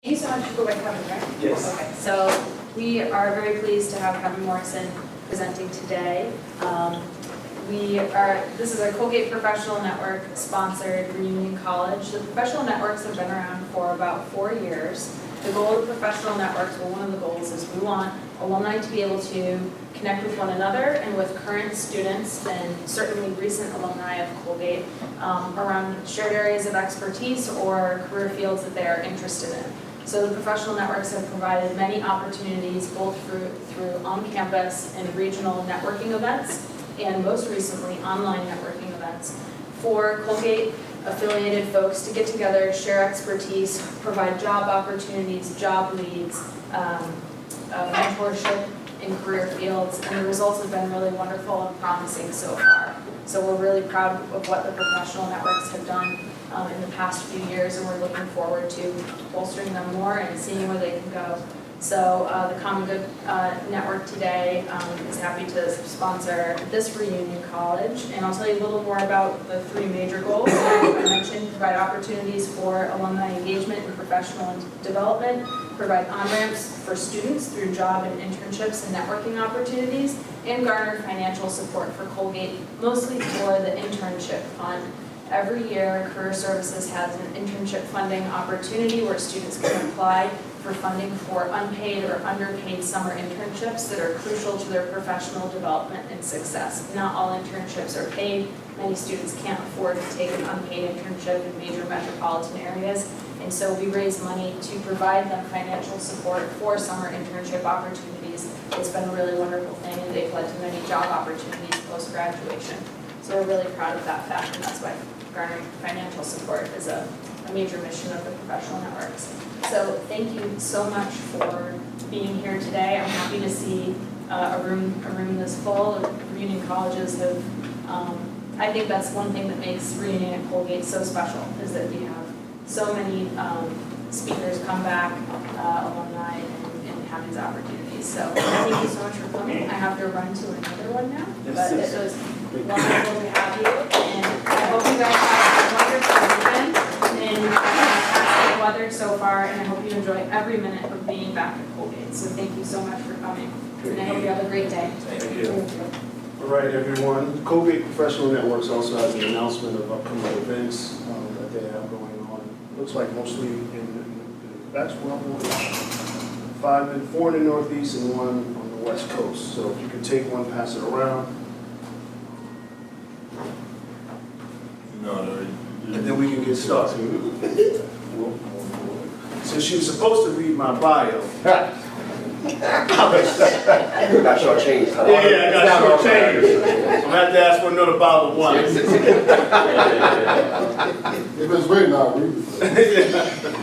Thank you so much. You go by Kevin, right? Yes. Okay, so we are very pleased to have Kevin Morrison presenting today. This is a Colgate Professional Network sponsored reunion college. The professional networks have been around for about 4 years. The goal of the professional networks, well, one of the goals is we want alumni to be able to connect with one another and with current students and certainly recent alumni of Colgate around shared areas of expertise or career fields that they are interested in. So the professional networks have provided many opportunities both through on-campus and regional networking events and most recently online networking events for Colgate affiliated folks to get together, share expertise, provide job opportunities, job leads, mentorship in career fields, and the results have been really wonderful and promising so far. So we're really proud of what the professional networks have done in the past few years, and we're looking forward to bolstering them more and seeing where they can go. So the Common Good Network today is happy to sponsor this reunion college, and I'll tell you a little more about the 3 major goals. I mentioned provide opportunities for alumni engagement and professional development, provide on-ramps for students through job and internships and networking opportunities, and garner financial support for Colgate, mostly for the internship fund. Every year, Career Services has an internship funding opportunity where students can apply for funding for unpaid or underpaid summer internships that are crucial to their professional development and success. Not all internships are paid. Many students can't afford to take an unpaid internship in major metropolitan areas, and so we raise money to provide them financial support for summer internship opportunities. It's been a really wonderful thing, and they've led to many job opportunities post-graduation. So we're really proud of that fact, and that's why garnering financial support is a major mission of the professional networks. So thank you so much for being here today. I'm happy to see a room this full. Reunion colleges have, I think that's one thing that makes reunion at Colgate so special, is that we have so many speakers come back, alumni, and have these opportunities. So thank you so much for coming. I have to run to another one now, but it was wonderful to have you, and I hope you guys have a wonderful weekend and fantastic weather so far, and I hope you enjoy every minute of being back at Colgate. So thank you so much for coming, and I hope you have a great day. Thank you. All right, everyone. Colgate Professional Networks also has an announcement of upcoming events that they have going on. Looks like mostly in basketball, 4 in the Northeast and 1 on the West Coast. So if you can take one, pass it around. And then we can get started. So she was supposed to read my bio. You got short-changed. Yeah, I got short-changed. So I'm going to have to ask for another bottle of wine. If it's written, I'll read it.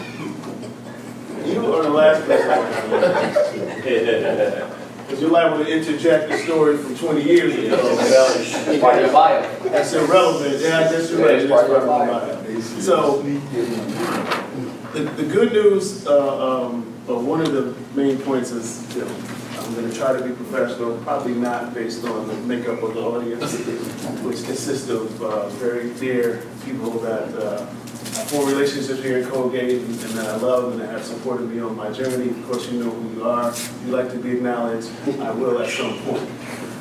You are the last person. Because you're liable to interject a story from 20 years ago. Part of your bio. That's irrelevant. Yeah, that's right. It's part of my bio. So, the good news, one of the main points is, I'm going to try to be professional, probably not based on the makeup of the audience, which consists of very dear people that I form relationships here in Colgate and that I love and that have supported me on my journey. Of course, you know who you are. If you like to be acknowledged, I will at some point.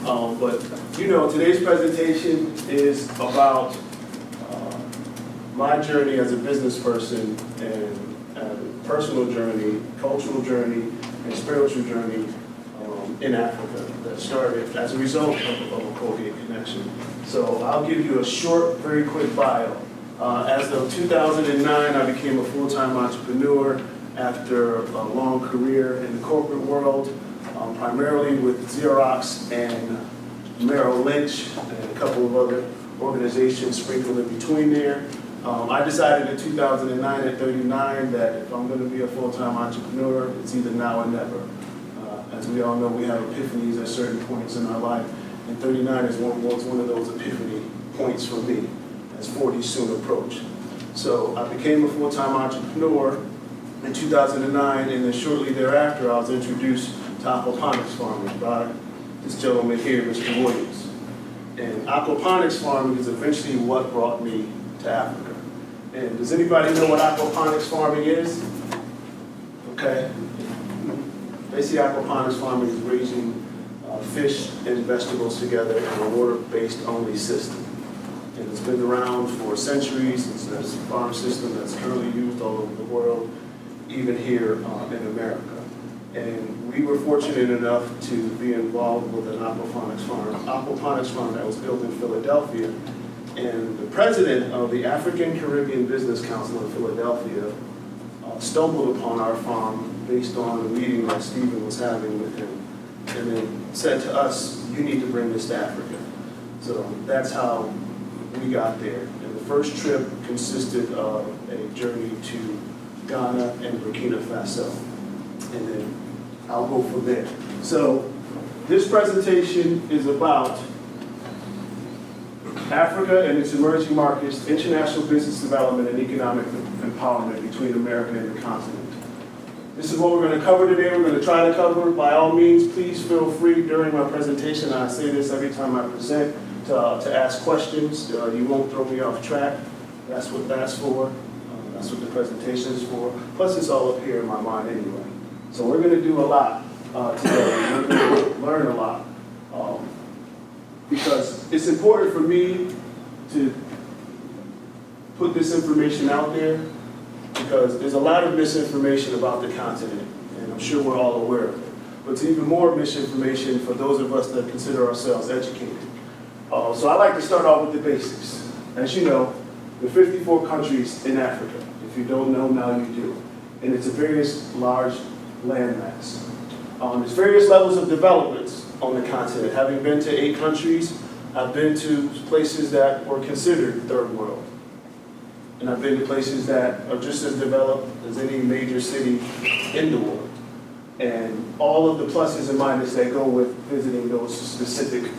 But today's presentation is about my journey as a business person and personal journey, cultural journey, and spiritual journey in Africa that started as a result of a Colgate connection. So I'll give you a short, very quick bio. As of 2009, I became a full-time entrepreneur after a long career in the corporate world, primarily with Xerox and Merrill Lynch and a couple of other organizations sprinkled in between there. I decided in 2009 at 39 that if I'm going to be a full-time entrepreneur, it's either now or never. As we all know, we have epiphanies at certain points in our life, and 39 was one of those epiphany points for me as 40 soon approach. So I became a full-time entrepreneur in 2009, and then shortly thereafter, I was introduced to aquaponics farming by this gentleman here, Mr. Williams. And aquaponics farming is eventually what brought me to Africa. And does anybody know what aquaponics farming is? Okay? Basically, aquaponics farming is raising fish and vegetables together in a water-based only system. And it's been around for centuries. It's a farm system that's currently used all over the world, even here in America. And we were fortunate enough to be involved with an aquaponics farm that was built in Philadelphia. And the president of the African Caribbean Business Council in Philadelphia stumbled upon our farm based on a meeting that Stephen was having with him, and then said to us, you need to bring this to Africa. So that's how we got there. And the first trip consisted of a journey to Ghana and Burkina Faso. And then I'll go from there. So this presentation is about Africa and its emerging markets, international business development, and economic empowerment between America and the continent. This is what we're going to cover today. We're going to try to cover. By all means, please feel free during my presentation, I say this every time I present, to ask questions. You won't throw me off track. That's what that's for. That's what the presentation is for. Plus, it's all up here in my mind anyway. So we're going to do a lot today. We're going to learn a lot. Because it's important for me to put this information out there, because there's a lot of misinformation about the continent, and I'm sure we're all aware of it. But it's even more misinformation for those of us that consider ourselves educated. So I like to start off with the basics. As you know, there are 54 countries in Africa. If you don't know, now you do. And it's a various large landmass. There's various levels of developments on the continent. Having been to 8 countries, I've been to places that were considered third world. And I've been to places that are just as developed as any major city in the world. And all of the pluses and minuses that go with visiting those specific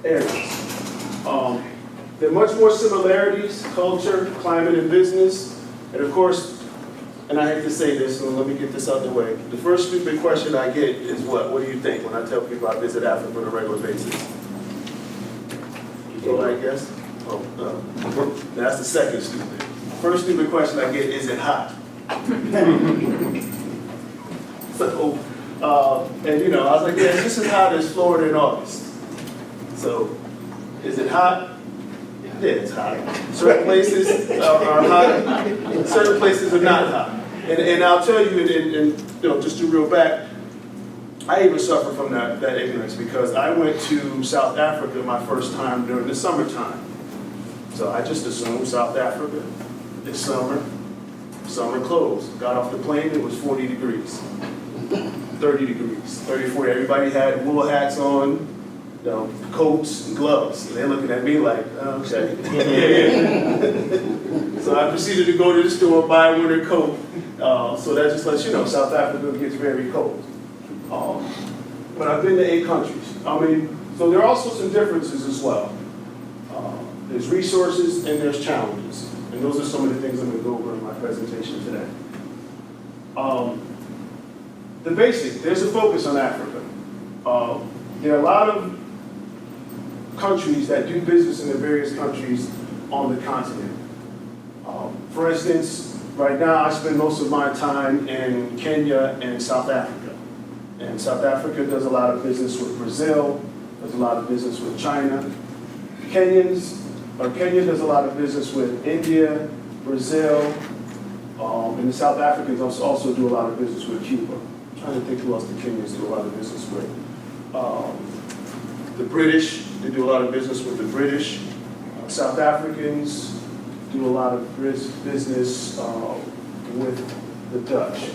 areas. There are much more similarities, culture, climate, and business. And of course, and I hate to say this, so let me get this out of the way. The first stupid question I get is what? What do you think when I tell people I visit Africa on a regular basis? You know, I guess? Oh, no. That's the second stupid. First stupid question I get, is it hot? So, and you know, I was like, yeah, it's just as hot as Florida in August. So, is it hot? Yeah, it's hot. Certain places are hot, certain places are not hot. And I'll tell you, and you know, just to reel back, I even suffer from that ignorance, because I went to South Africa my first time during the summertime. So I just assumed South Africa, it's summer clothes. Got off the plane, it was 40 degrees, 30 degrees, 30, 40. Everybody had wool hats on, you know, coats and gloves. And they're looking at me like, okay. So I proceeded to go to the store and buy a winter coat. So that just lets you know South Africa gets very cold. But I've been to 8 countries. I mean, so there are also some differences as well. There's resources and there's challenges. And those are some of the things I'm going to go over in my presentation today. The basic, there's a focus on Africa. There are a lot of countries that do business in the various countries on the continent. For instance, right now I spend most of my time in Kenya and South Africa. And South Africa does a lot of business with Brazil, does a lot of business with China. Kenya does a lot of business with India, Brazil, and the South Africans also do a lot of business with Cuba. I'm trying to think who else the Kenyans do a lot of business with. The British, they do a lot of business with the British. South Africans do a lot of business with the Dutch.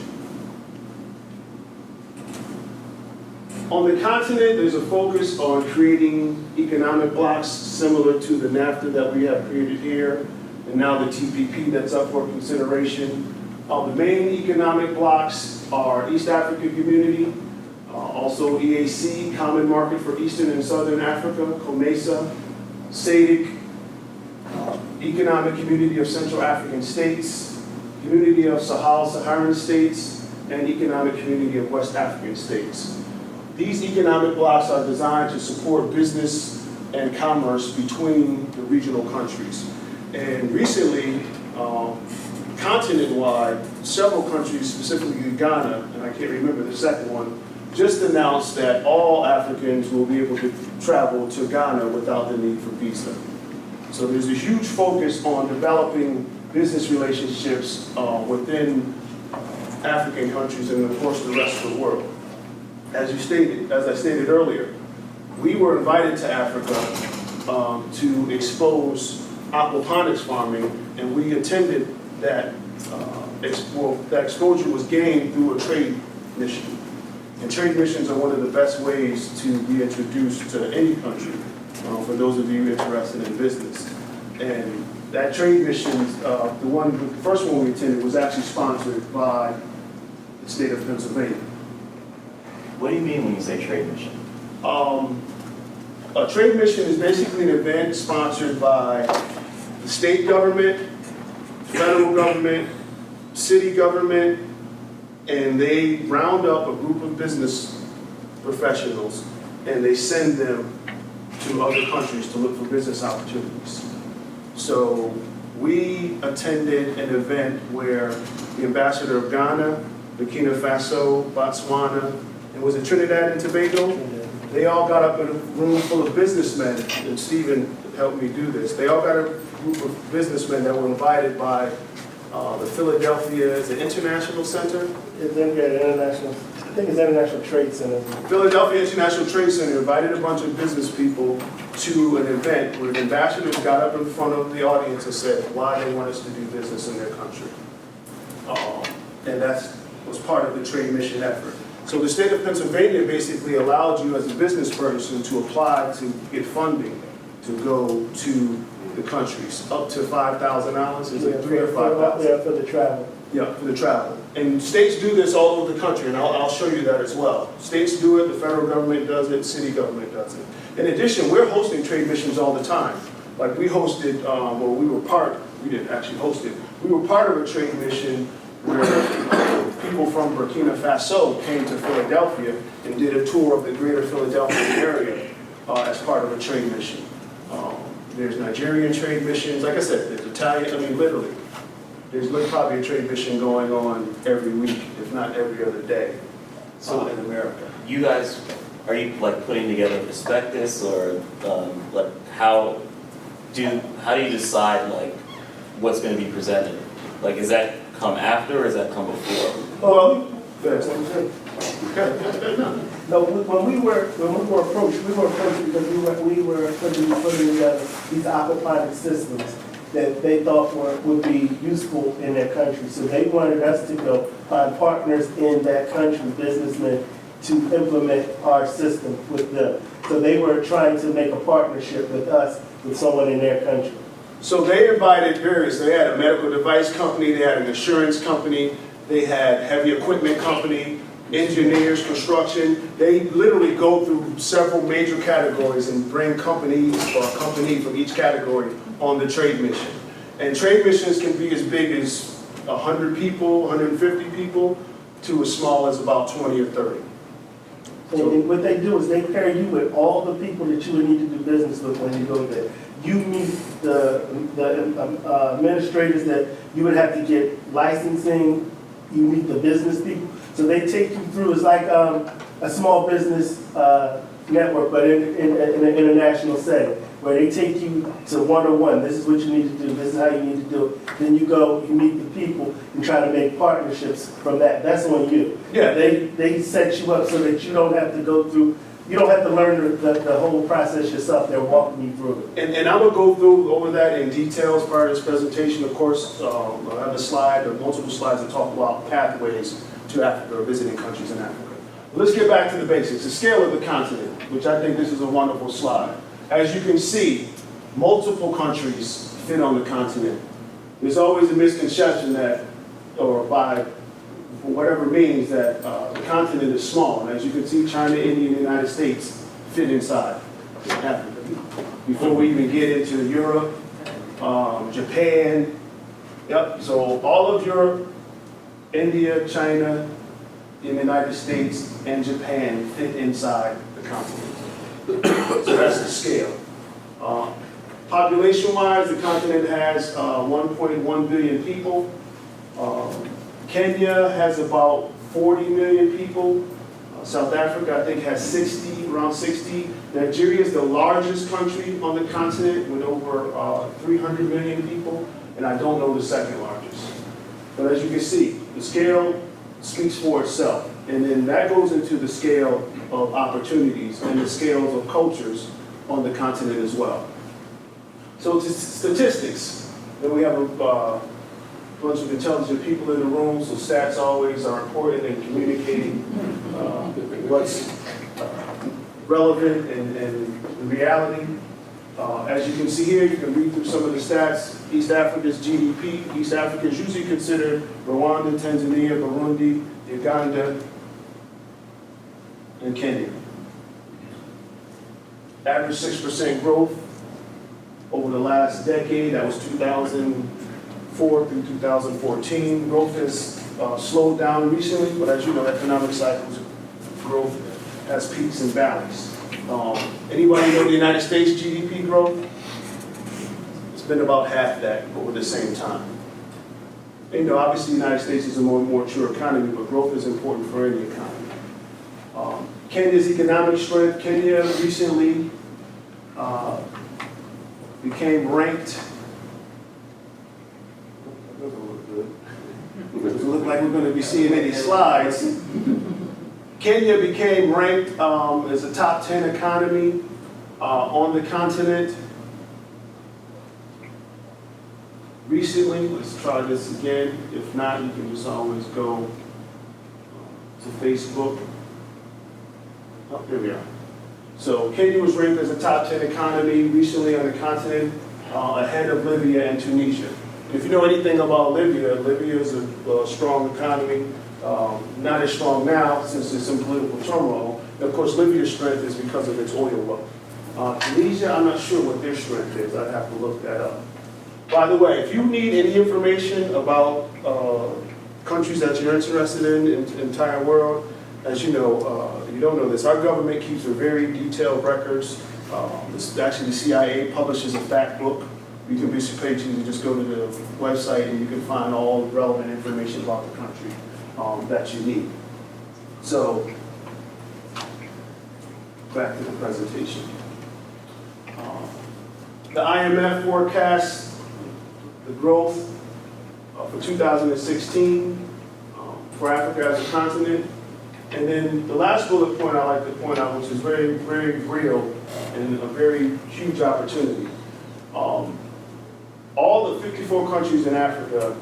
On the continent, there's a focus on creating economic blocks similar to the NAFTA that we have created here, and now the TPP that's up for consideration. The main economic blocks are East African Community, also EAC, Common Market for Eastern and Southern Africa, COMESA, SADC, Economic Community of Central African States, Community of Saharan States, and Economic Community of West African States. These economic blocks are designed to support business and commerce between the regional countries. And recently, continent-wide, several countries, specifically Ghana, and I can't remember the second one, just announced that all Africans will be able to travel to Ghana without the need for visa. So there's a huge focus on developing business relationships within African countries and of course the rest of the world. As I stated earlier, we were invited to Africa to expose aquaponics farming, and we attended that. That exposure was gained through a trade mission. And trade missions are one of the best ways to be introduced to any country, for those of you interested in business. And that trade mission, the first one we attended was actually sponsored by the state of Pennsylvania. What do you mean when you say trade mission? A trade mission is basically an event sponsored by the state government, federal government, city government, and they round up a group of business professionals and they send them to other countries to look for business opportunities. So we attended an event where the ambassador of Ghana, Burkina Faso, Botswana, and was it Trinidad and Tobago? They all got up in a room full of businessmen, and Stephen helped me do this. They all got a group of businessmen that were invited by the Philadelphia, is it International Center? It's International, I think it's International Trade Center. Philadelphia International Trade Center invited a bunch of business people to an event where the ambassadors got up in front of the audience and said why they want us to do business in their country. And that was part of the trade mission effort. So the state of Pennsylvania basically allowed you as a business person to apply to get funding to go to the countries, up to $5,000, is it $3,000 or $5,000? Yeah, for the travel. Yeah, for the travel. And states do this all over the country, and I'll show you that as well. States do it, the federal government does it, city government does it. In addition, we're hosting trade missions all the time. Like we hosted, we didn't actually host it, we were part of a trade mission where people from Burkina Faso came to Philadelphia and did a tour of the greater Philadelphia area as part of a trade mission. There's Nigerian trade missions, like I said, there's Italian, literally. There's probably a trade mission going on every week, if not every other day, in America. You guys, are you like putting together a prospectus or like how do you decide like what's going to be presented? Like, is that come after or does that come before? Well, No, when we were approached because we were putting together these aquaponic systems that they thought would be useful in their country. So they wanted us to go find partners in that country, businessmen, to implement our system with them. So they were trying to make a partnership with us, with someone in their country. So they invited various, they had a medical device company, they had an insurance company, they had heavy equipment company, engineers, construction. They literally go through several major categories and bring companies or a company from each category on the trade mission. And trade missions can be as big as 100 people, 150 people, to as small as about 20 or 30. So what they do is they pair you with all the people that you would need to do business with when you go there. You meet the administrators that you would have to get licensing. You meet the business people. So they take you through, it's like a small business network, but in an international setting, where they take you to one-on-one. This is what you need to do. This is how you need to do it. Then you go, you meet the people, and try to make partnerships from that. That's on you. Yeah. They set you up so that you don't have to go through, you don't have to learn the whole process yourself. They're walking you through it. And I'm going to go through over that in details part of this presentation. Of course, I have a slide or multiple slides that talk about pathways to Africa or visiting countries in Africa. But let's get back to the basics. The scale of the continent, which I think this is a wonderful slide. As you can see, multiple countries fit on the continent. There's always a misconception that, or by for whatever means, that the continent is small. And as you can see, China, India, and the United States fit inside Africa. Before we even get into Europe, Japan, yep. So all of Europe, India, China, the United States, and Japan fit inside the continent. So that's the scale. Population-wise, the continent has 1.1 billion people. Kenya has about 40 million people. South Africa, I think, has 60, around 60. Nigeria is the largest country on the continent with over 300 million people, and I don't know the second largest. But as you can see, the scale speaks for itself. And then that goes into the scale of opportunities and the scales of cultures on the continent as well. So to statistics, then we have a bunch of intelligent people in the room, so stats always are important in communicating what's relevant and reality. As you can see here, you can read through some of the stats. East Africa's GDP. East Africa is usually considered Rwanda, Tanzania, Burundi, Uganda, and Kenya. Average 6% growth over the last decade. That was 2004 through 2014. Growth has slowed down recently, but as you know, economic cycles, growth has peaks and valleys. Anybody know the United States GDP growth? It's been about half that over the same time. And, you know, obviously the United States is a more mature economy, but growth is important for any economy. Kenya's economic strength. Kenya recently became ranked. Doesn't look like we're going to be seeing any slides. Kenya became ranked as a top 10 economy on the continent recently. Let's try this again. If not, you can just always go to Facebook. Oh, here we are. So Kenya was ranked as a top 10 economy recently on the continent, ahead of Libya and Tunisia. If you know anything about Libya, Libya is a strong economy. Not as strong now since there's some political turmoil. And of course, Libya's strength is because of its oil wealth. Tunisia, I'm not sure what their strength is. I'd have to look that up. By the way, if you need any information about countries that you're interested in the entire world, as you know, you don't know this, our government keeps a very detailed records. This is actually the CIA publishes a fact book. You can be paid to just go to the website and you can find all the relevant information about the country that you need. So, back to the presentation. The IMF forecasts the growth for 2016 for Africa as a continent. And then the last bullet point I like to point out, which is very, very real and a very huge opportunity. All the 54 countries in Africa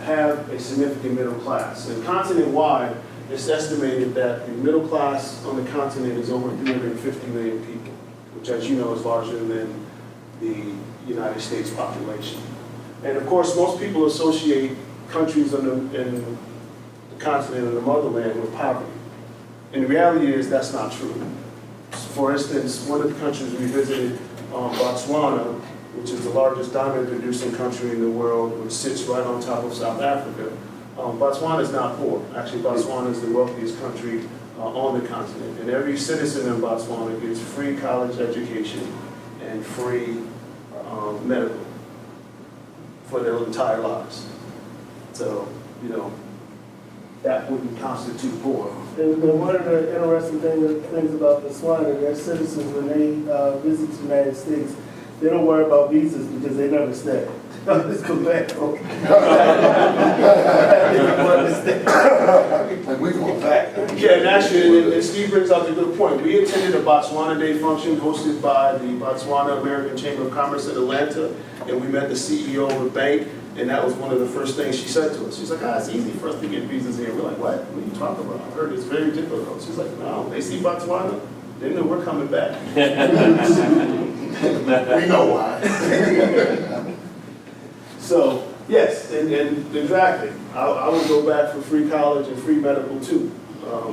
have a significant middle class. And continent-wide, it's estimated that the middle class on the continent is over 350 million people, which, as you know, is larger than the United States population. And of course, most people associate countries in the continent and the motherland with poverty. And the reality is that's not true. For instance, one of the countries we visited, Botswana, which is the largest diamond producing country in the world, which sits right on top of South Africa. Botswana is not poor. Actually, Botswana is the wealthiest country on the continent. And every citizen in Botswana gets free college education and free medical for their entire lives. So, you know, that wouldn't constitute poor. And one of the interesting things about Botswana, their citizens, when they visit the United States, they don't worry about visas because they never stay. Let's go back home. And we go back. Yeah, and actually, and Steve brings up a good point. We attended a Botswana Day function hosted by the Botswana American Chamber of Commerce in Atlanta, and we met the CEO of the bank, and that was one of the first things she said to us. She's like, it's easy for us to get visas here. We're like, what? What are you talking about? I heard it's very difficult. She's like, no, they see Botswana, they know we're coming back. We know why. So, yes, and exactly. I would go back for free college and free medical too,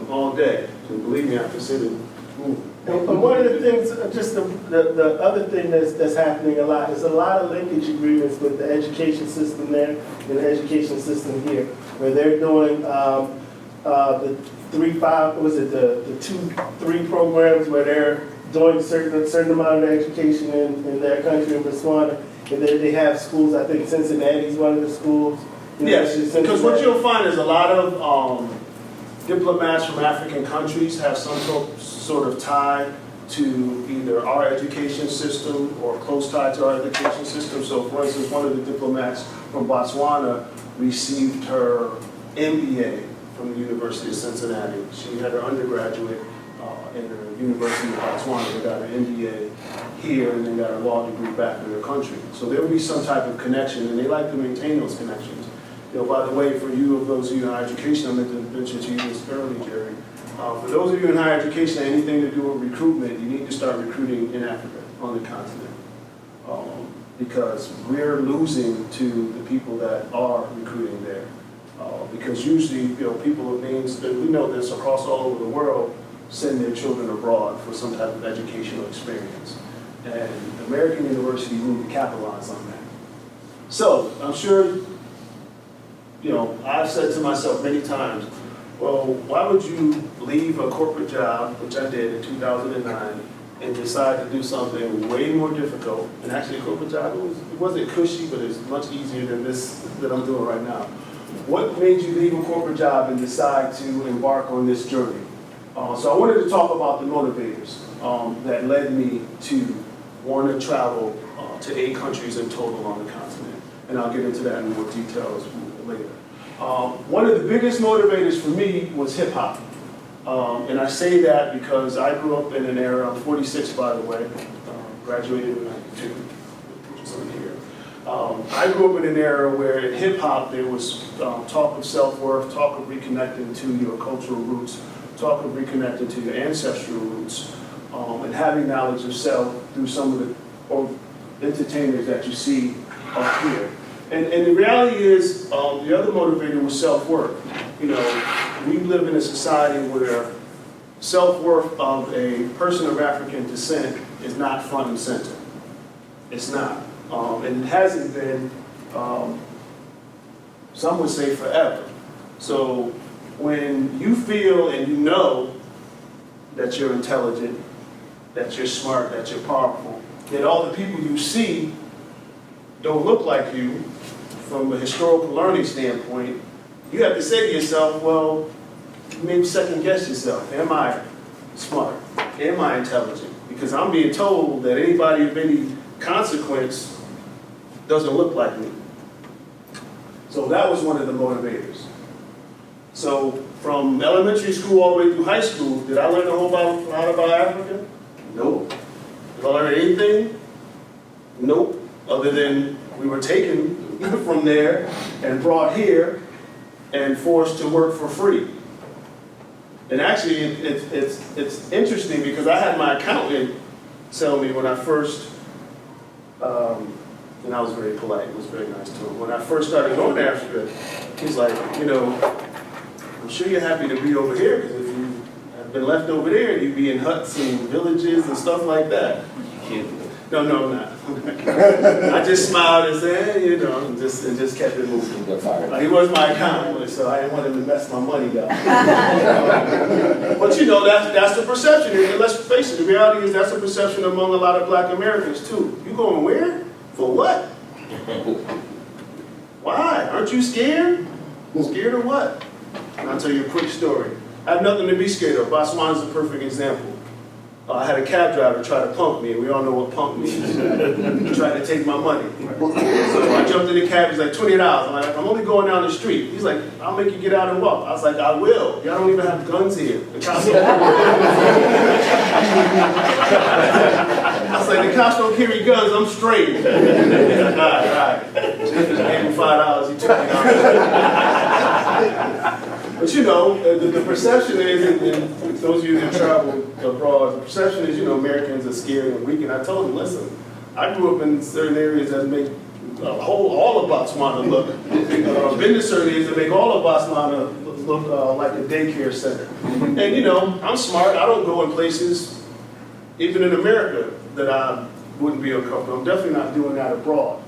all day. So believe me, I consider moving. And one of the things, just the other thing that's happening a lot, is a lot of linkage agreements with the education system there and the education system here, where they're doing the 2-3 programs where they're doing a certain amount of education in their country in Botswana. And then they have schools, I think Cincinnati's one of the schools, You know, Yes, it's just because what something you'll find is a lot of diplomats from African countries have some sort of tie to either our education system or close tie to our education system. So for instance, one of the diplomats from Botswana received her MBA from the University of Cincinnati. She had her undergraduate in the University of Botswana and got an MBA here and then got a law degree back in their country. So there will be some type of connection, and they like to maintain those connections. You know, by the way, for you, of those of you in higher education, I meant to mention to you this early, Jerry. For those of you in higher education, anything to do with recruitment, you need to start recruiting in Africa, on the continent. Because we're losing to the people that are recruiting there. Because usually, you know, people of means, and we know this across all over the world, send their children abroad for some type of educational experience. And American universities need to capitalize on that. So, I'm sure, you know, I've said to myself many times, well, why would you leave a corporate job, which I did in 2009, and decide to do something way more difficult? And actually, a corporate job, it wasn't cushy, but it's much easier than this that I'm doing right now. What made you leave a corporate job and decide to embark on this journey? So I wanted to talk about the motivators that led me to want to travel to 8 countries in total on the continent. And I'll get into that in more details later. One of the biggest motivators for me was hip hop. And I say that because I grew up in an era, I'm 46 by the way, graduated in 92, which is on here. I grew up in an era where in hip hop there was talk of self-worth, talk of reconnecting to your cultural roots, talk of reconnecting to your ancestral roots, and having knowledge of self through some of the entertainers that you see up here. And the reality is, the other motivator was self-worth. You know, we live in a society where self-worth of a person of African descent is not front and center. It's not. And it hasn't been, some would say forever. So when you feel and you know that you're intelligent, that you're smart, that you're powerful, that all the people you see don't look like you from a historical learning standpoint, you have to say to yourself, well, maybe second guess yourself. Am I smart? Am I intelligent? Because I'm being told that anybody of any consequence doesn't look like me. So that was one of the motivators. So from elementary school all the way through high school, did I learn a whole lot about Africa? Nope. Did I learn anything? Nope. Other than we were taken from there and brought here and forced to work for free. And actually, it's interesting because I had my accountant tell me when I first, and I was very polite, it was very nice to him. When I first started going to Africa, he's like, you know, I'm sure you're happy to be over here because if you have been left over there, you'd be in huts and villages and stuff like that. No, I'm not. I just smiled and said, you know, and just kept it moving. He was my accountant, so I didn't want him to mess my money up. But you know, that's the perception. And let's face it, the reality is that's a perception among a lot of black Americans too. You going where? For what? Why? Aren't you scared? Scared of what? And I'll tell you a quick story. I have nothing to be scared of. Botswana is a perfect example. I had a cab driver try to punk me, and we all know what punk means. He tried to take my money. So I jumped in the cab, he's like, $20. I'm like, I'm only going down the street. He's like, I'll make you get out and walk. I was like, I will. Y'all don't even have guns here. The cops don't I was like, the cops don't carry guns, I'm straight. He's like, all right. Gave him $5, he took me out. But you know, the perception is, and those of you that travel abroad, the perception is, you know, Americans are scary and weak. And I told them, listen, I grew up in certain areas that make all of Botswana look, been to certain areas that make all of Botswana look like a daycare center. And you know, I'm smart. I don't go in places, even in America, that I wouldn't be uncomfortable. I'm definitely not doing that abroad.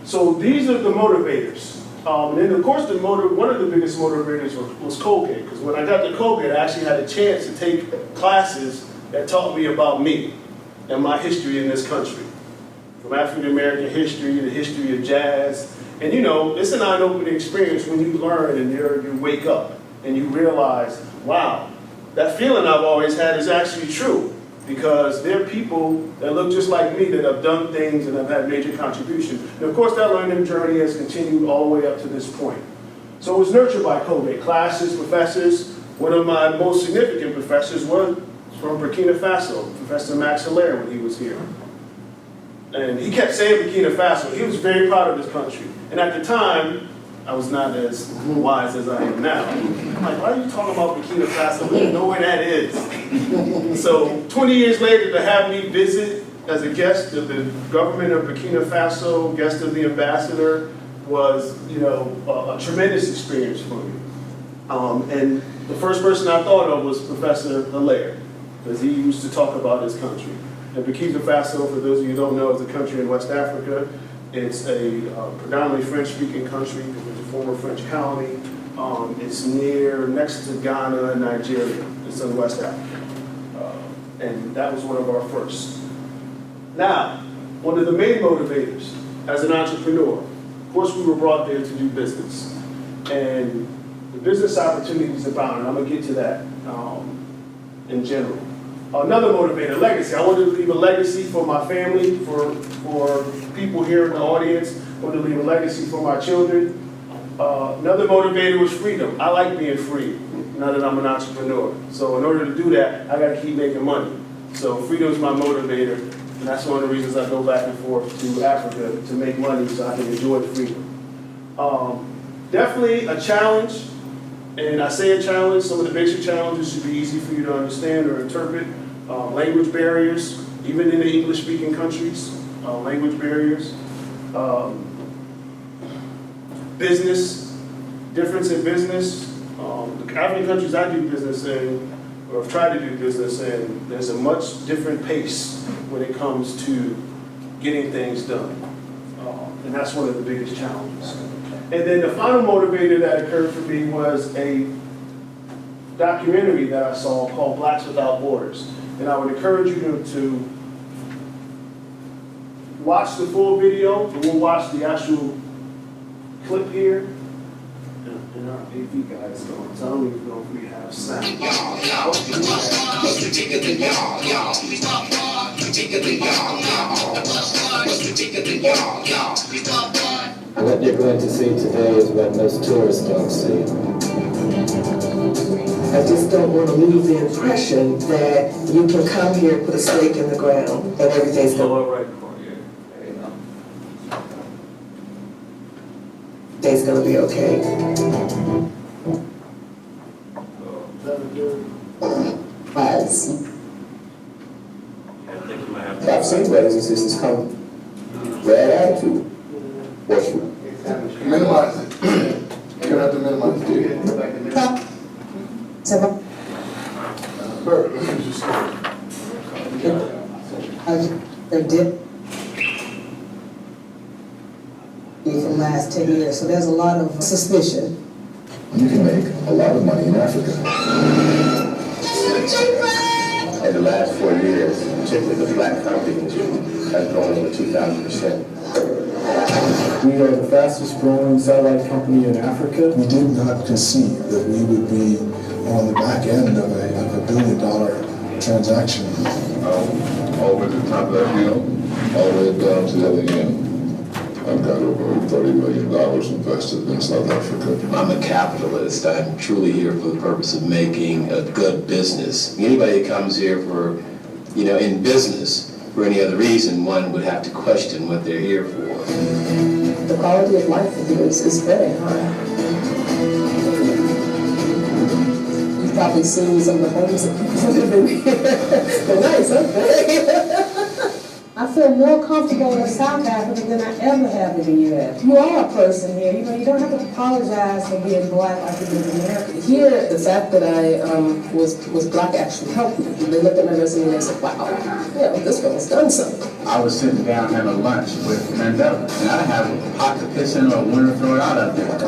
So these are the motivators. And then, of course, one of the biggest motivators was Colgate. Because when I got to Colgate, I actually had a chance to take classes that taught me about me and my history in this country. From African American history, the history of jazz, And you know, it's an eye-opening experience when you learn and you wake up and you realize, wow, that feeling I've always had is actually true. Because there are people that look just like me that have done things and have had major contributions. And of course, that learning journey has continued all the way up to this point. So it was nurtured by Colgate. Classes, professors. One of my most significant professors was from Burkina Faso, Professor Max Hilaire, when he was here. And he kept saying Burkina Faso. He was very proud of his country. And at the time, I was not as wise as I am now. I'm like, why are you talking about Burkina Faso? We don't know where that is. So 20 years later, to have me visit as a guest of the government of Burkina Faso, guest of the ambassador, was, you know, a tremendous experience for me. And the first person I thought of was Professor Hilaire, because he used to talk about his country. And Burkina Faso, for those of you who don't know, is a country in West Africa. It's a predominantly French-speaking country. It's a former French colony. It's next to Ghana and Nigeria. It's in West Africa. And that was one of our first. Now, one of the main motivators as an entrepreneur, of course we were brought there to do business. And the business opportunities abound, and I'm going to get to that in general. Another motivator, legacy. I wanted to leave a legacy for my family, for people here in the audience. I wanted to leave a legacy for my children. Another motivator was freedom. I like being free, now that I'm an entrepreneur. So in order to do that, I got to keep making money. So freedom is my motivator, and that's one of the reasons I go back and forth to Africa to make money so I can enjoy freedom. Definitely a challenge, and I say a challenge, some of the basic challenges should be easy for you to understand or interpret. Language barriers, even in the English-speaking countries, language barriers. Business, difference in business. The African countries I do business in, or have tried to do business in, there's a much different pace when it comes to getting things done. And that's one of the biggest challenges. And then the final motivator that occurred for me was a documentary that I saw called Blacks Without Borders. And I would encourage you to watch the full video, and we'll watch the actual clip here. And our AV guy is going, so I don't even know if we have sound. What you're going to see today is what most tourists don't see. I just don't want to lose the impression that you can come here, put a stake in the ground, and everything's going to be okay. I've seen brothers and sisters come with that attitude. Minimize it. You're gonna have to minimize it, dude. Bert, let's use your story. They did for the last 10 years, so there's a lot of suspicion. You can make a lot of money in Africa. In the last 4 years, particularly the black coffee industry has grown over 2,000%. We are the fastest growing satellite company in Africa. We did not conceive that we would be on the back end of a $1 billion transaction. All the way to the top of that hill, all the way down to the other end. I've got over $30 million invested in South Africa. I'm a capitalist. I'm truly here for the purpose of making a good business. Anybody that comes here for, in business, for any other reason, one would have to question what they're here for. The quality of life here is very high. You've probably seen some of the homes that people live in here. They're nice, aren't they? I feel more comfortable in South Africa than I ever have in the U.S. You are a person here. You don't have to apologize for being black like you do in America. Here, the fact that I was black actually helped me. They looked at my resume and they said, wow, this girl's done something. I was sitting down having a lunch with Mandela, and I have a pot to piss in or a winner throw it out of there.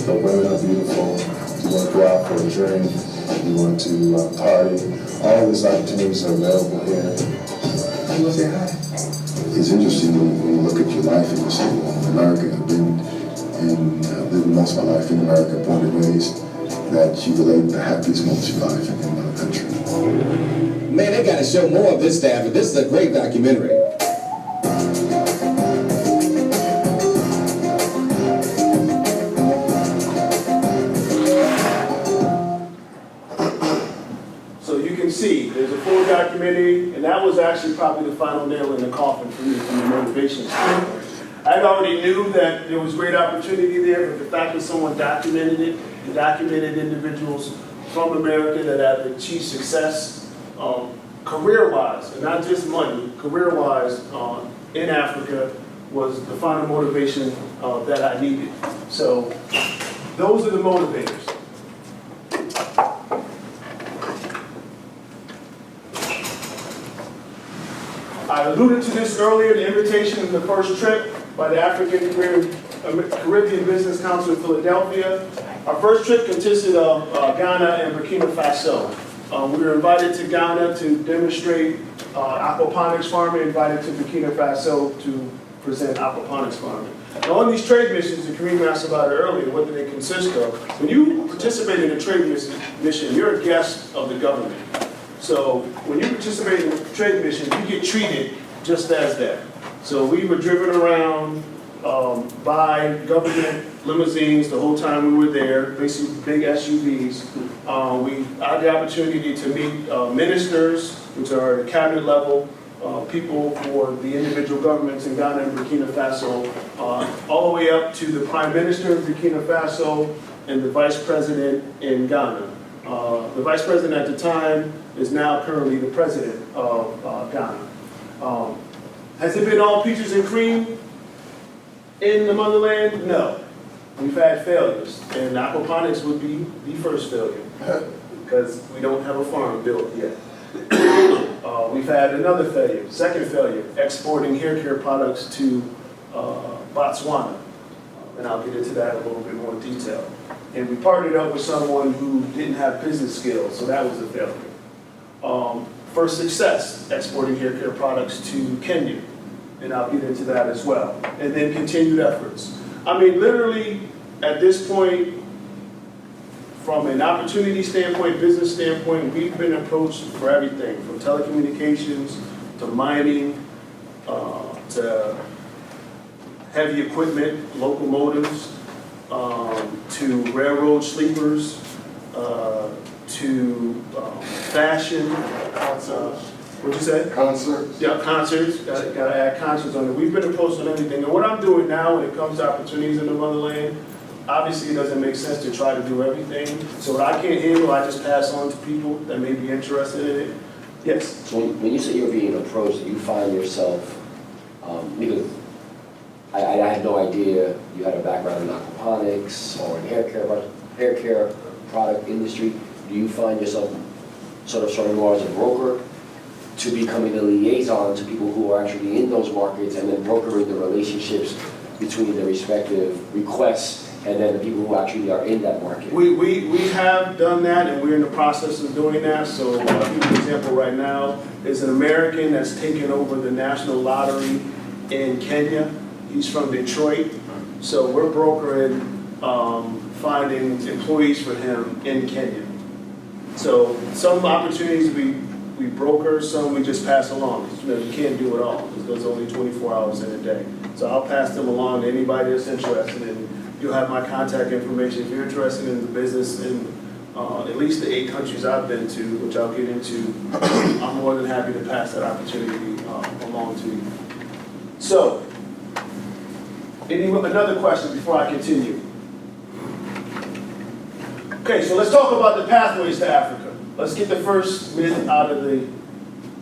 The women are beautiful. You want to go out for a drink. You want to party. All these opportunities are available here. You want to say hi? it's interesting when you look at your life and you say, well, in America, I've been and lived most of my life in America, born and raised, that you relate the happiest moments of your life in another country. Man, they got to show more of this stuff. This is a great documentary. So you can see, there's a full documentary, and that was actually probably the final nail in the coffin for me from the motivation standpoint. I already knew that there was great opportunity there, but the fact that someone documented it, and documented individuals from America that have achieved success career-wise, and not just money, career-wise in Africa was the final motivation that I needed. So those are the motivators. I alluded to this earlier, the invitation of the first trip by the African Caribbean Business Council in Philadelphia. Our first trip consisted of Ghana and Burkina Faso. We were invited to Ghana to demonstrate aquaponics farming, invited to Burkina Faso to present aquaponics farming. Now on these trade missions, the Kareem asked about it earlier, what do they consist of? When you participate in a trade mission, you're a guest of the government. So when you participate in a trade mission, you get treated just as that. So we were driven around by government limousines the whole time we were there, basically big SUVs. We had the opportunity to meet ministers, which are the cabinet level people for the individual governments in Ghana and Burkina Faso, all the way up to the Prime Minister of Burkina Faso and the Vice President in Ghana. The Vice President at the time is now currently the President of Ghana. Has it been all peaches and cream in the motherland? No. We've had failures, and aquaponics would be the first failure because we don't have a farm built yet. We've had another failure, second failure, exporting hair care products to Botswana, and I'll get into that in a little bit more detail. And we partnered up with someone who didn't have business skills, so that was a failure. First success, exporting hair care products to Kenya, and I'll get into that as well. And then continued efforts. I mean, literally, at this point, from an opportunity standpoint, business standpoint, we've been approached for everything, from telecommunications, to mining, to heavy equipment, locomotives, to railroad sleepers, to fashion. What'd you say? Concerts. Yeah, concerts. Got to add concerts on it. We've been approached on everything. And what I'm doing now when it comes to opportunities in the motherland, obviously it doesn't make sense to try to do everything. So what I can't handle, I just pass on to people that may be interested in it. Yes? So when you say you're being approached, you find yourself, because I had no idea you had a background in aquaponics or in hair care product industry. Do you find yourself sort of starting more as a broker to becoming a liaison to people who are actually in those markets and then brokering the relationships between the respective requests and then the people who actually are in that market? We have done that, and we're in the process of doing that. So I'll give you an example right now. There's an American that's taken over the national lottery in Kenya. He's from Detroit. So we're brokering, finding employees for him in Kenya. So some opportunities we broker, some we just pass along. You know, you can't do it all because there's only 24 hours in a day. So I'll pass them along to anybody that's interested, and you'll have my contact information. If you're interested in the business in at least the 8 countries I've been to, which I'll get into, I'm more than happy to pass that opportunity along to you. So, another question before I continue? Okay, so let's talk about the pathways to Africa. Let's get the first myth out of the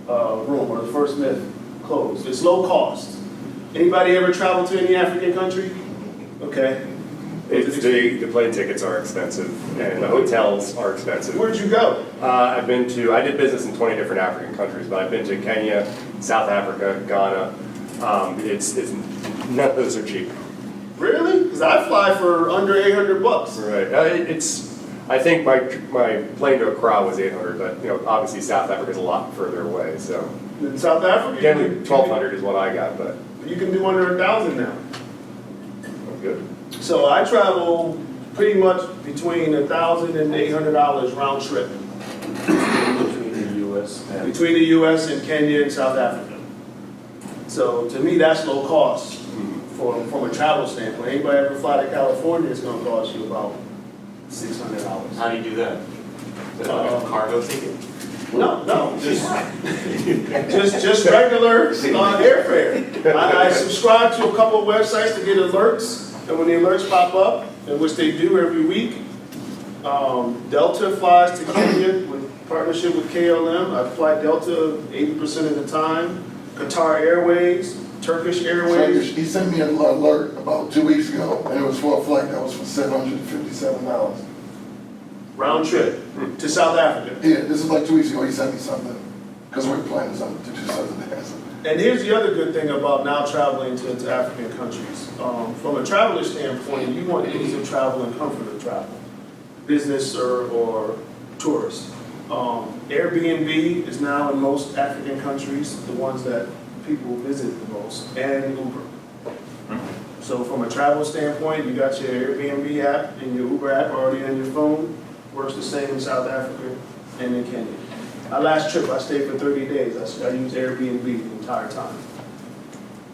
room, or the first myth closed. It's low cost. Anybody ever traveled to any African country? Okay. The plane tickets are expensive, and the hotels are expensive. Where'd you go? I did business in 20 different African countries, but I've been to Kenya, South Africa, Ghana. None of those are cheap. Really? Because I fly for under $800. Right. I think my plane to Accra was $800, but obviously South Africa is a lot further away. So In South Africa, Again, you can- 1,200 is what I got, but you can do under 1,000 now. good. So I travel pretty much between $1,000 and $800 round trip Between the US and. between the U.S. and Kenya and South Africa. So to me, that's low cost from a travel standpoint. Anybody ever fly to California, it's going to cost you about $600. How do you do that? Is it like a cargo ticket? No, just regular airfare. I subscribe to a couple of websites to get alerts, and when the alerts pop up, and which they do every week, Delta flies to Kenya with partnership with KLM. I fly Delta 80% of the time. Qatar Airways, Turkish Airways. He sent me an alert about 2 weeks ago, and it was for a flight that was for $757. Round trip to South Africa. Yeah, this is like 2 weeks ago, he sent me something, because we're planning something to do something there. And here's the other good thing about now traveling to African countries. From a traveler standpoint, you want ease of travel and comfort of travel, business or tourist. Airbnb is now in most African countries, the ones that people visit the most, and Uber. So from a travel standpoint, you got your Airbnb app and your Uber app already on your phone. Works the same in South Africa and in Kenya. My last trip, I stayed for 30 days. I used Airbnb the entire time.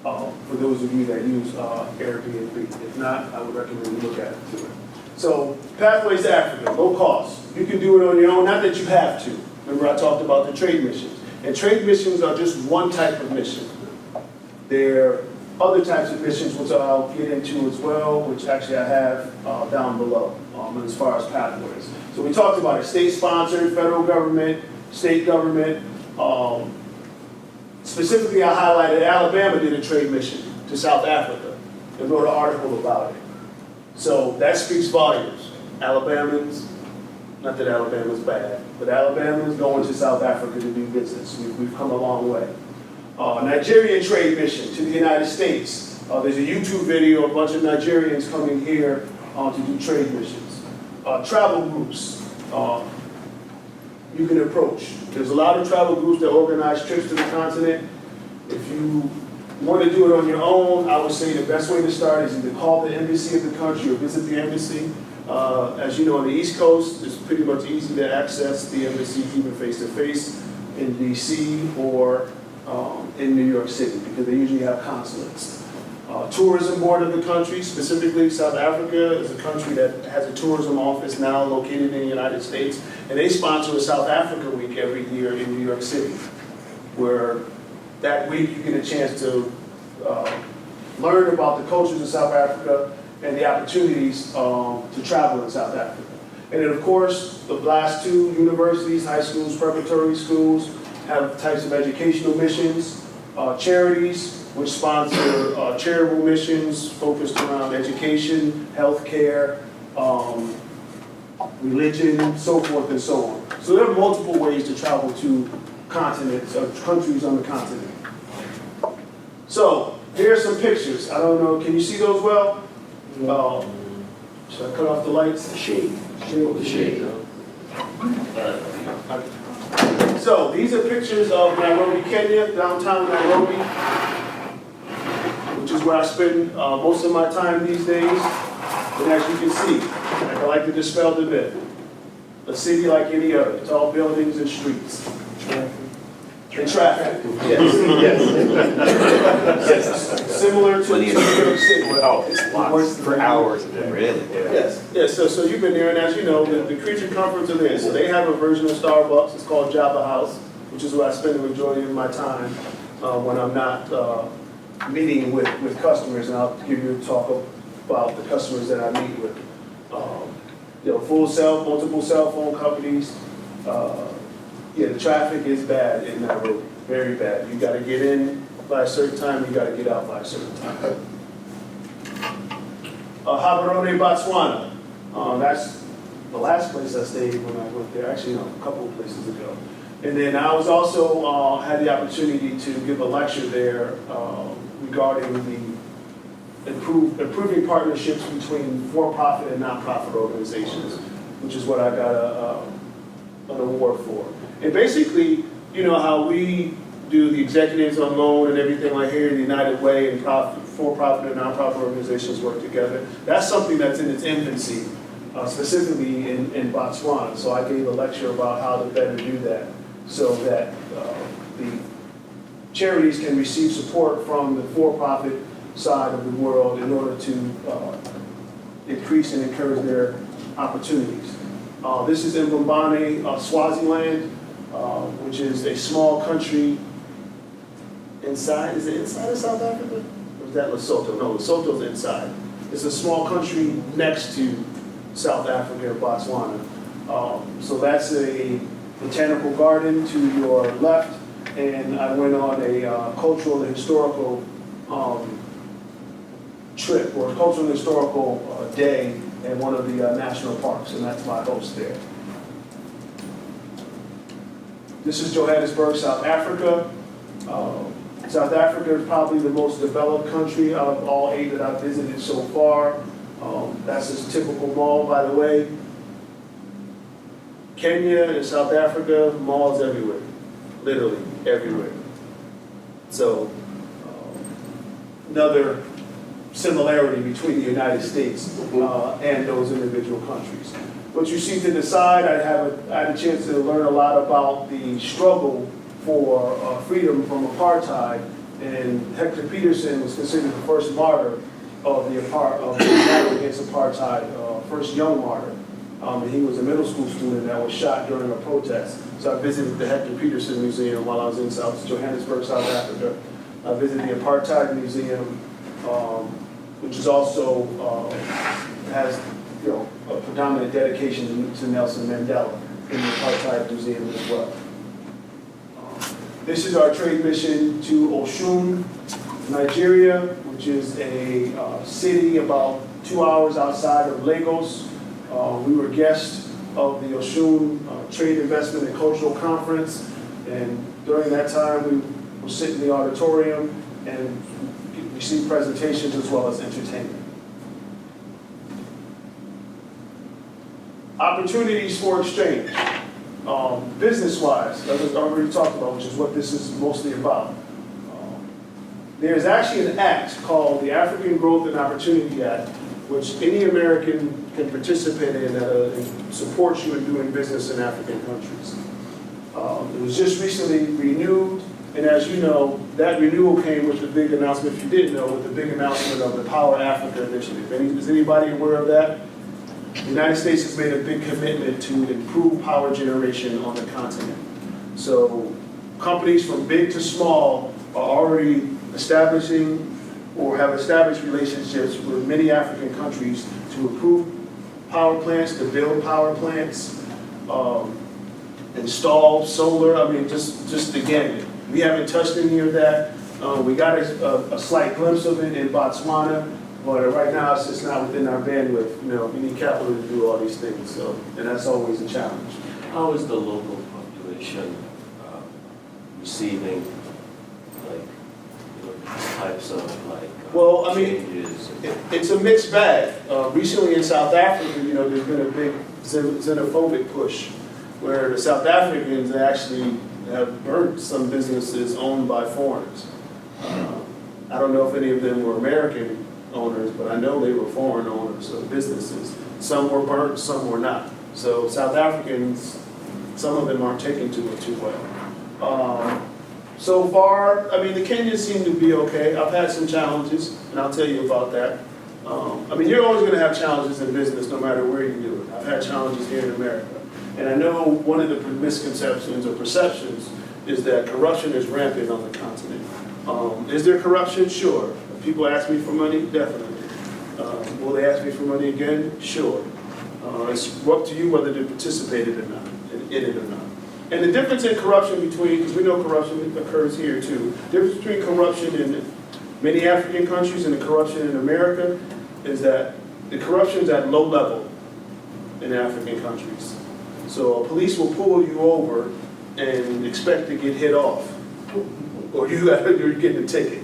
For those of you that use Airbnb. If not, I would recommend you look at it too. So Pathways to Africa, low cost. You can do it on your own, not that you have to. Remember I talked about the trade missions. And trade missions are just one type of mission. There are other types of missions which I'll get into as well, which actually I have down below as far as pathways. So we talked about it, state-sponsored, federal government, state government. Specifically, I highlighted Alabama did a trade mission to South Africa and wrote an article about it. So that speaks volumes. Alabamans, not that Alabama's bad, but Alabamans going to South Africa to do business. We've come a long way. Nigerian trade mission to the United States. There's a YouTube video, a bunch of Nigerians coming here to do trade missions. Travel groups you can approach. There's a lot of travel groups that organize trips to the continent. If you want to do it on your own, I would say the best way to start is either call the embassy of the country or visit the embassy. As you know, on the East Coast, it's pretty much easy to access the embassy even face-to-face in DC or in New York City because they usually have consulates. Tourism board of the country, specifically South Africa, is a country that has a tourism office now located in the United States, and they sponsor a South Africa week every year in New York City, where that week you get a chance to learn about the cultures of South Africa and the opportunities to travel in South Africa. And then of course, the last two universities, high schools, preparatory schools, have types of educational missions, charities, which sponsor charitable missions focused around education, healthcare, religion, so forth and so on. So there are multiple ways to travel to continents, or countries on the continent. So here are some pictures. I don't know, can you see those well? Should I cut off the lights? The shade. The shade. So these are pictures of Nairobi, Kenya, downtown Nairobi, which is where I spend most of my time these days. And as you can see, I like to dispel the myth. A city like any other, tall buildings and streets. And traffic. Yes. Yes. Similar to New York City. Oh, it's lots for hours a day. Really? Yeah. Yes. Yes. So you've been there, and as you know, the creature comforts are there. So they have a version of Starbucks. It's called Java House, which is where I spend the majority of my time when I'm not meeting with customers. And I'll give you a talk about the customers that I meet with. Multiple cell phone companies. Yeah, the traffic is bad in Nairobi, very bad. You got to get in by a certain time, you got to get out by a certain time. Gaborone, Botswana. That's the last place I stayed when I went there. Actually, no, a couple of places ago. And then I was also had the opportunity to give a lecture there regarding the improving partnerships between for-profit and non-profit organizations, which is what I got an award for. And basically, you know how we do the executives on loan and everything like here, the United Way and for-profit and nonprofit organizations work together. That's something that's in its infancy, specifically in Botswana. So I gave a lecture about how to better do that so that the charities can receive support from the for-profit side of the world in order to increase and encourage their opportunities. This is in Mbane, Swaziland, which is a small country inside, is it inside of South Africa? Or is that Lesotho? No, Lesotho's inside. It's a small country next to South Africa and Botswana. So that's a botanical garden to your left, and I went on a cultural and historical trip, or a cultural and historical day in one of the national parks, and that's my host there. This is Johannesburg, South Africa. South Africa is probably the most developed country out of all 8 that I've visited so far. That's a typical mall, by the way. Kenya and South Africa, malls everywhere, literally everywhere. So another similarity between the United States and those individual countries. What you see to the side, I had a chance to learn a lot about the struggle for freedom from apartheid, and Hector Peterson was considered the first martyr of the battle against apartheid, first young martyr. And he was a middle school student that was shot during a protest. So I visited the Hector Peterson Museum while I was in South Johannesburg, South Africa. I visited the Apartheid Museum, which is also has a predominant dedication to Nelson Mandela in the Apartheid Museum as well. This is our trade mission to Osun, Nigeria, which is a city about 2 hours outside of Lagos. We were guests of the Osun Trade Investment and Cultural Conference, and during that time we would sit in the auditorium and receive presentations as well as entertainment. Opportunities for exchange. Business-wise, that was already talked about, which is what this is mostly about. There's actually an act called the African Growth and Opportunity Act, which any American can participate in that supports you in doing business in African countries. It was just recently renewed, and as you know, that renewal came with the big announcement, if you didn't know, with the big announcement of the Power Africa initiative. Is anybody aware of that? The United States has made a big commitment to improve power generation on the continent. So companies from big to small are already establishing or have established relationships with many African countries to improve power plants, to build power plants, install solar. I mean, just again, we haven't touched any of that. We got a slight glimpse of it in Botswana. But right now, it's just not within our bandwidth. We need capital to do all these things, so, and that's always a challenge. How is the local population receiving, these types of, well, I mean, changes? It's a mixed bag. Recently in South Africa, there's been a big xenophobic push, where the South Africans actually have burnt some businesses owned by foreigners. I don't know if any of them were American owners, but I know they were foreign owners of businesses. Some were burnt, some were not. So South Africans, some of them aren't taking to it too well. So far, I mean, the Kenyans seem to be okay. I've had some challenges, and I'll tell you about that. I mean, you're always going to have challenges in business no matter where you do it. I've had challenges here in America. And I know one of the misconceptions or perceptions is that corruption is rampant on the continent. Is there corruption? Sure. People ask me for money? Definitely. Will they ask me for money again? Sure. It's up to you whether to participate in it or not. And the difference in corruption between, because we know corruption occurs here too, the difference between corruption in many African countries and the corruption in America is that the corruption is at low level in African countries. So police will pull you over and expect to get hit off, or you're getting a ticket.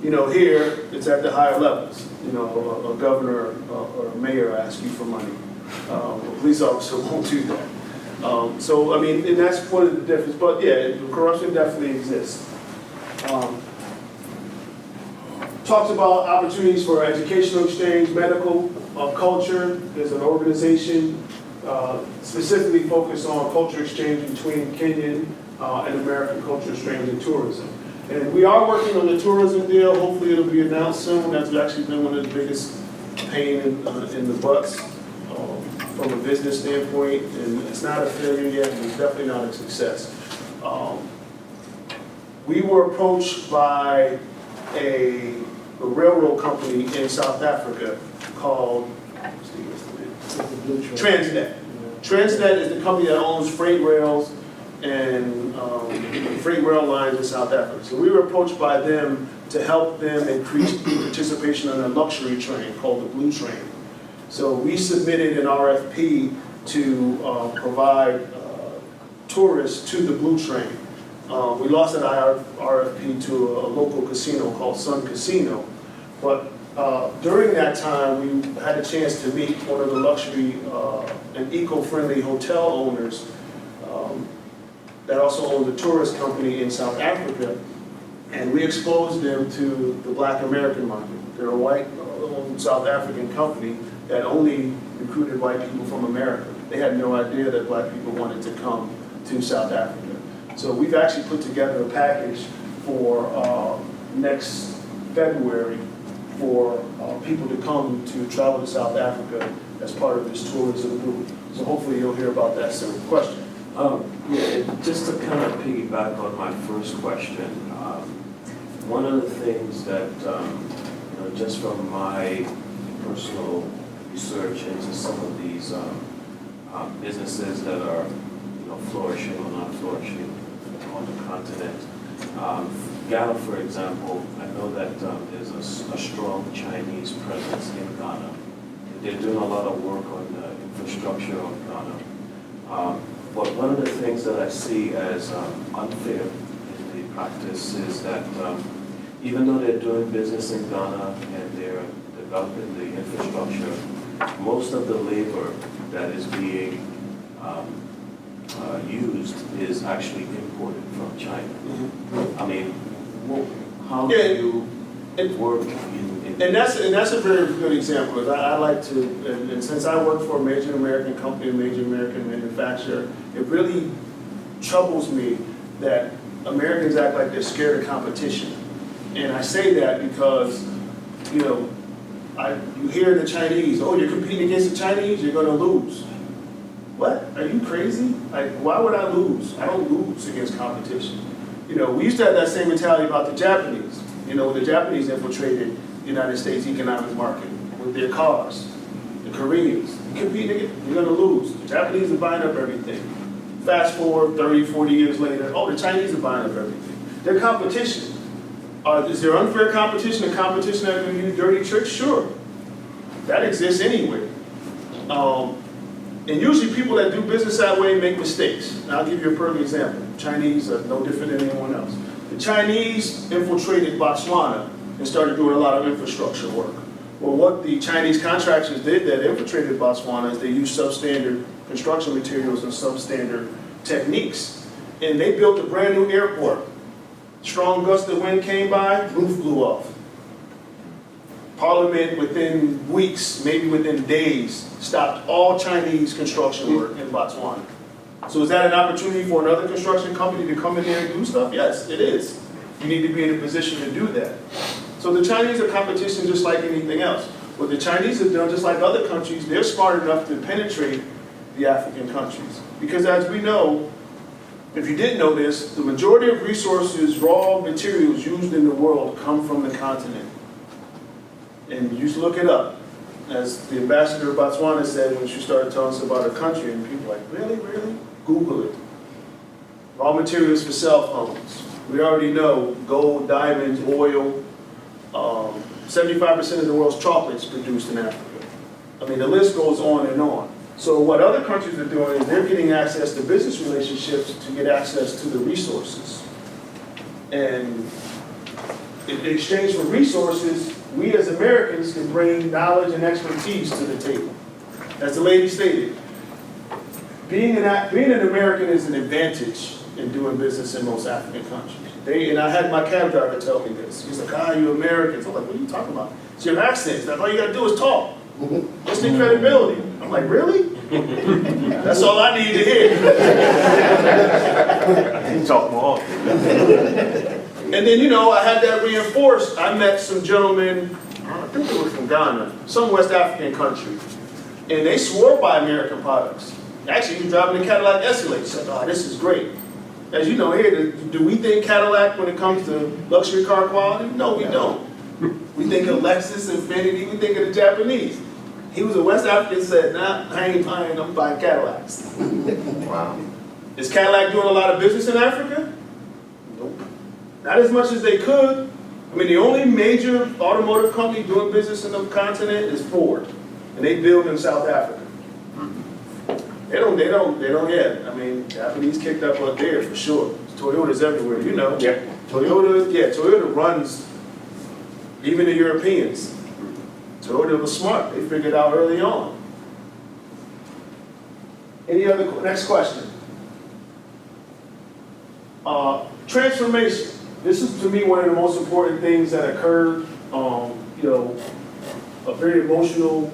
Here, it's at the higher levels. A governor or a mayor asks you for money. A police officer won't do that. So, I mean, and that's one of the differences, but yeah, corruption definitely exists. Talks about opportunities for educational exchange, medical, culture. There's an organization specifically focused on culture exchange between Kenyan and American culture exchange and tourism. And we are working on the tourism deal. Hopefully it'll be announced soon. That's actually been one of the biggest pain in the butts from a business standpoint. And it's not a failure yet, but it's definitely not a success. We were approached by a railroad company in South Africa called Transnet. Transnet is the company that owns freight rails and freight rail lines in South Africa. So we were approached by them to help them increase participation in a luxury train called the Blue Train. So we submitted an RFP to provide tourists to the Blue Train. We lost an RFP to a local casino called Sun Casino. But during that time, we had a chance to meet one of the luxury and eco-friendly hotel owners that also owned a tourist company in South Africa. And we exposed them to the Black American market. They're a white-owned South African company that only recruited white people from America. They had no idea that black people wanted to come to South Africa. So we've actually put together a package for next February for people to come to travel to South Africa as part of this tourism group. So hopefully you'll hear about that soon. Question? Yeah, just to kind of piggyback on my first question, one of the things that, just from my personal research into some of these businesses that are, flourishing or not flourishing on the continent. Ghana, for example, I know that there's a strong Chinese presence in Ghana. They're doing a lot of work on the infrastructure of Ghana. But one of the things that I see as unfair in the practice is that even though they're doing business in Ghana and they're developing the infrastructure, most of the labor that is being used is actually imported from China. I mean, how do you work in and that's a very good example, because I like to, and since I work for a major American company, a major American manufacturer, it really troubles me that Americans act like they're scared of competition. And I say that because, you hear the Chinese, oh, you're competing against the Chinese, you're gonna lose. What? Are you crazy? Like, why would I lose? I don't lose against competition. We used to have that same mentality about the Japanese. When the Japanese infiltrated the United States economic market with their cars, the Koreans, you compete against, you're gonna lose. The Japanese are buying up everything. Fast forward 30, 40 years later, oh, the Chinese are buying up everything. Their competition. Is there unfair competition, a competition that can use dirty tricks? Sure. That exists anyway. And usually people that do business that way make mistakes. And I'll give you a perfect example. Chinese are no different than anyone else. The Chinese infiltrated Botswana and started doing a lot of infrastructure work. Well, what the Chinese contractors did that infiltrated Botswana is they used substandard construction materials and substandard techniques. And they built a brand new airport. Strong gust of wind came by, roof blew off. Parliament, within weeks, maybe within days, stopped all Chinese construction work in Botswana. So is that an opportunity for another construction company to come in there and do stuff? Yes, it is. You need to be in a position to do that. So the Chinese are competition just like anything else. What the Chinese have done, just like other countries, they're smart enough to penetrate the African countries. Because as we know, if you didn't know this, the majority of resources, raw materials used in the world come from the continent. And you just look it up. As the ambassador of Botswana said when she started telling us about her country, and people were like, really, really? Google it. Raw materials for cell phones. We already know gold, diamonds, oil. 75% of the world's chocolate is produced in Africa. I mean, the list goes on and on. So what other countries are doing is they're getting access to business relationships to get access to the resources. And in exchange for resources, we as Americans can bring knowledge and expertise to the table. As the lady stated, being an American is an advantage in doing business in most African countries. And I had my cab driver tell me this. He's like, you Americans. I'm like, what are you talking about? It's your accent. He's like, all you gotta do is talk. What's the credibility? I'm like, really? That's all I need to hear. You talk more often. And then, I had that reinforced. I met some gentlemen, I think they were from Ghana, some West African country, and they swore by American products. Actually, he was driving a Cadillac Escalade. He said, this is great. As you know here, do we think Cadillac when it comes to luxury car quality? No, we don't. We think of Lexus, Infiniti, we think of the Japanese. He was a West African, said, I ain't buying, I'm buying Cadillacs. Wow. Is Cadillac doing a lot of business in Africa? Nope. Not as much as they could. I mean, the only major automotive company doing business in the continent is Ford, and they build in South Africa. They don't yet. I mean, Japanese kicked up there for sure. Toyota's everywhere, Yeah. Toyota runs even the Europeans. Toyota was smart. They figured it out early on. Next question. Transformation. This is, to me, one of the most important things that occurred. A very emotional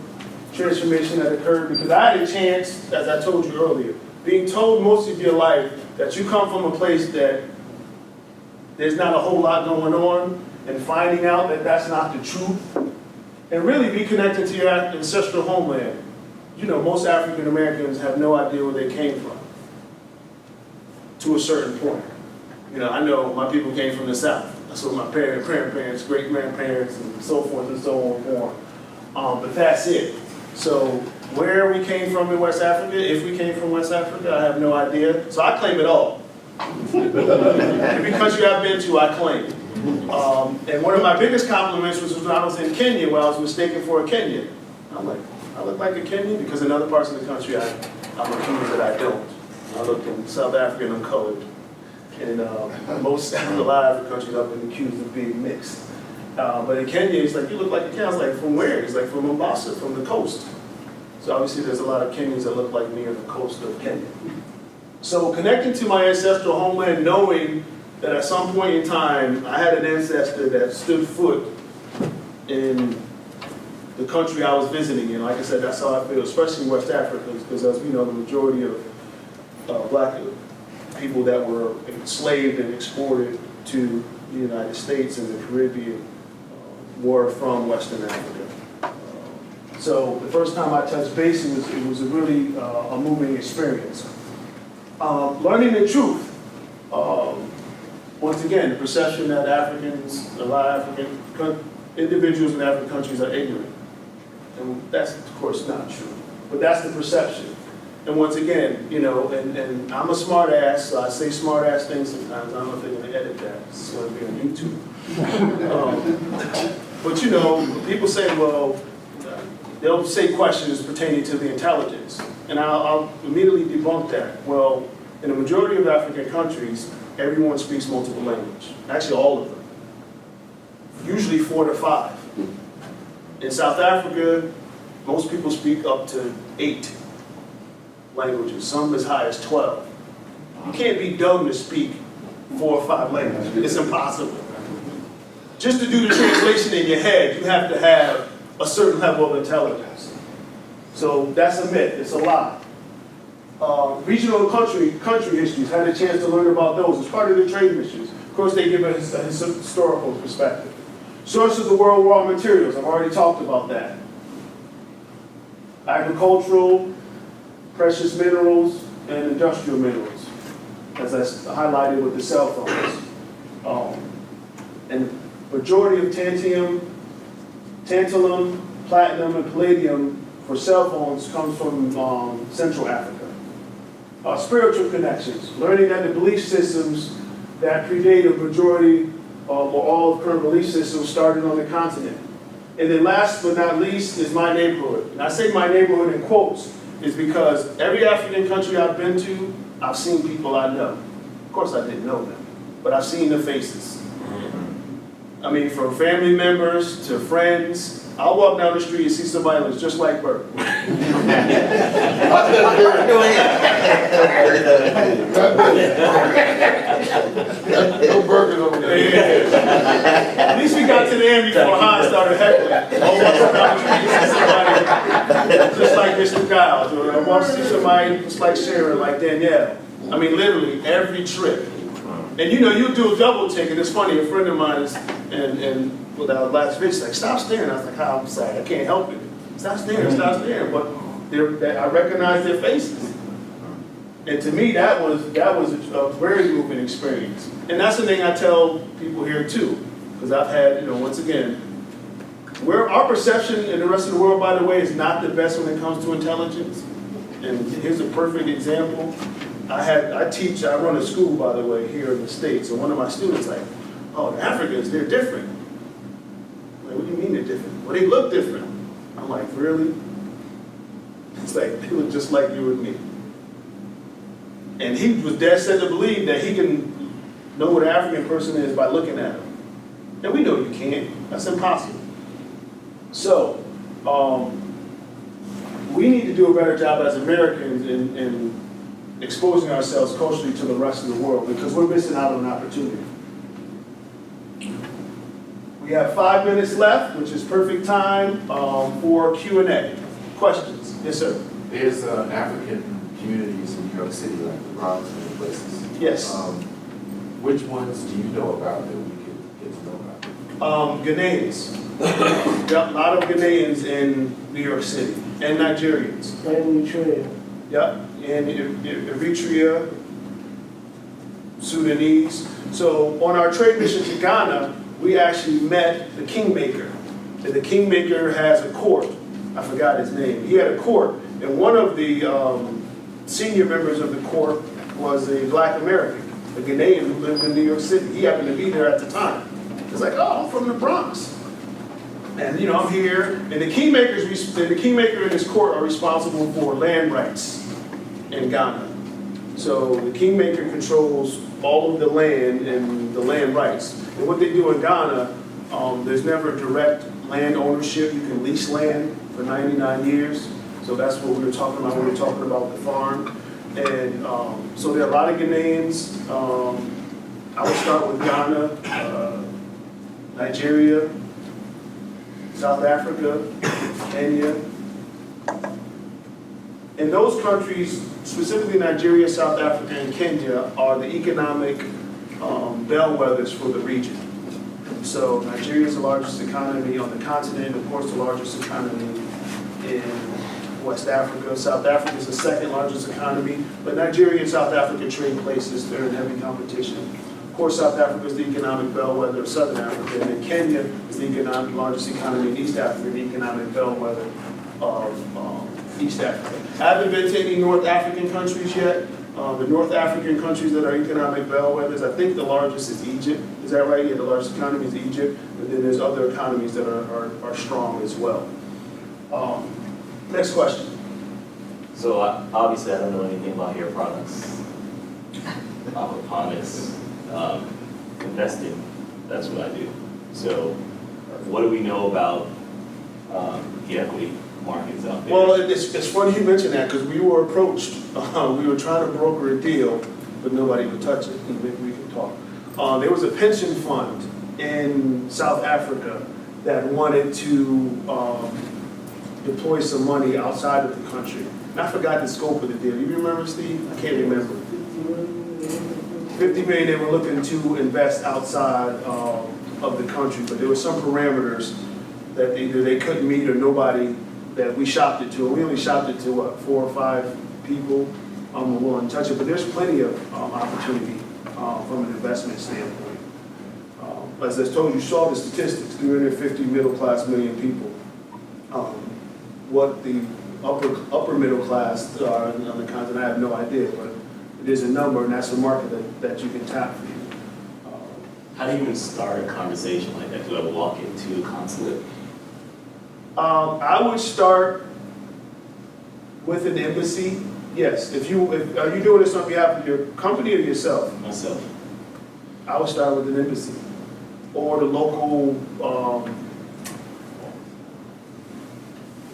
transformation that occurred because I had a chance, as I told you earlier, being told most of your life that you come from a place that there's not a whole lot going on, and finding out that that's not the truth, and really be connected to your ancestral homeland. Most African Americans have no idea where they came from, to a certain point. I know my people came from the South. That's what my parents, grandparents, great-grandparents, and so forth and so on were. But that's it. So where we came from in West Africa, if we came from West Africa, I have no idea. So I claim it all. Every country I've been to, I claim. And one of my biggest compliments was when I was in Kenya, where I was mistaken for a Kenyan. I'm like, I look like a Kenyan? Because in other parts of the country, I'm accused that I don't. I look in South Africa and I'm colored. And a lot of African countries I've been accused of being mixed. But in Kenya, he's like, you look like a Kenyan. I was like, from where? He's like, from Mombasa, from the coast. So obviously there's a lot of Kenyans that look like me on the coast of Kenya. So connecting to my ancestral homeland, knowing that at some point in time, I had an ancestor that stood foot in the country I was visiting. And like I said, that's how I feel, especially in West Africa, because as we know, the majority of black people that were enslaved and exported to the United States and the Caribbean were from Western Africa. So the first time I touched base, it was a really a moving experience. Learning the truth. Once again, the perception that a lot of African individuals in African countries are ignorant. And that's, of course, not true. But that's the perception. And once again, and I'm a smart ass, so I say smart ass things sometimes. I don't know if they're going to edit that. It's going to be on YouTube. But people say, well, they'll say questions pertaining to the intelligence. And I'll immediately debunk that. Well, in the majority of African countries, everyone speaks multiple languages. Actually, all of them. Usually 4 to 5. In South Africa, most people speak up to 8 languages, some as high as 12. You can't be dumb to speak 4 or 5 languages. It's impossible. Just to do the translation in your head, you have to have a certain level of intelligence. So that's a myth, it's a lie. Regional country histories, had a chance to learn about those. It's part of the trade missions. Of course, they give a historical perspective. Source of the world raw materials, I've already talked about that. Agricultural, precious minerals, and industrial minerals, as I highlighted with the cell phones. And majority of tantalum, platinum, and palladium for cell phones comes from Central Africa. Spiritual connections, learning that the belief systems that predate a majority or all of current belief systems started on the continent. And then last but not least is my neighborhood. And I say my neighborhood in quotes is because every African country I've been to, I've seen people I know. Of course I didn't know them, but I've seen their faces. I mean, from family members to friends. I'll walk down the street and see somebody that's just like Bert. No burgers over there. At least we got to the end before Hans started heckling. I want to see somebody just like Mr. Giles, or I want to see somebody just like Sharon, like Danielle. I mean, literally every trip. And you know, you do a double take, and it's funny, a friend of mine is, and with our last visit, like, stop staring. I was like, how? I'm sorry, I can't help it. Stop staring, but I recognize their faces. And to me, that was a very moving experience. And that's the thing I tell people here too, because I've had, you know, once again, our perception in the rest of the world, by the way, is not the best when it comes to intelligence. And here's a perfect example. I run a school, by the way, here in the States, and one of my students like, oh, the Africans, they're different. I'm like, what do you mean they're different? Well, they look different. I'm like, really? It's like, they look just like you and me. And he was dead set to believe that he can know what an African person is by looking at him. And we know you can't. That's impossible. So, we need to do a better job as Americans in exposing ourselves culturally to the rest of the world, because we're missing out on an opportunity. We have 5 minutes left, which is perfect time for Q&A. Questions? Yes, sir. There's African communities in New York City, like the Bronx and other places. Yes. Which ones do you know about that we could get to know about? Ghanaians. A lot of Ghanaians in New York City, and Nigerians. And Eritrea. Yep, and Eritrea, Sudanese. So on our trade mission to Ghana, we actually met the Kingmaker. And the Kingmaker has a court. I forgot his name. He had a court, and one of the senior members of the court was a Black American, a Ghanaian who lived in New York City. He happened to be there at the time. He's like, oh, I'm from the Bronx. And you know, I'm here, and the Kingmaker and his court are responsible for land rights in Ghana. So the Kingmaker controls all of the land and the land rights. And what they do in Ghana, there's never direct land ownership. You can lease land for 99 years. So that's what we were talking about when we were talking about the farm. And so there are a lot of Ghanaians. I would start with Ghana, Nigeria, South Africa, Kenya. And those countries, specifically Nigeria, South Africa, and Kenya, are the economic bellwethers for the region. So Nigeria is the largest economy on the continent, of course the largest economy in West Africa. South Africa is the second largest economy, but Nigeria and South Africa trade places. They're in heavy competition. Of course, South Africa is the economic bellwether of Southern Africa, and then Kenya is the largest economy in East Africa, the economic bellwether of East Africa. I haven't been to any North African countries yet. The North African countries that are economic bellwethers, I think the largest is Egypt. Is that right? Yeah, the largest economy is Egypt, but then there's other economies that are strong as well. Next question. So obviously I don't know anything about hair products, aquaponics, investing, that's what I do. So what do we know about the equity markets out there? Well, it's funny you mention that, because we were approached. We were trying to broker a deal, but nobody would touch it. Maybe we can talk. There was a pension fund in South Africa that wanted to deploy some money outside of the country. And I forgot the scope of the deal. You remember, Steve? I can't remember. 50 million they were looking to invest outside of the country, but there were some parameters that either they couldn't meet or nobody that we shopped it to. And we only shopped it to, what, 4 or 5 people were willing to touch it. But there's plenty of opportunity from an investment standpoint. As I told you, saw the statistics, 350 middle-class million people. What the upper middle class are on the continent, I have no idea, but it is a number, and that's a market that you can tap for you. How do you even start a conversation like that? Do I walk into a consulate? I would start with an embassy. Yes, are you doing this on behalf of your company or yourself? Myself. I would start with an embassy or the local.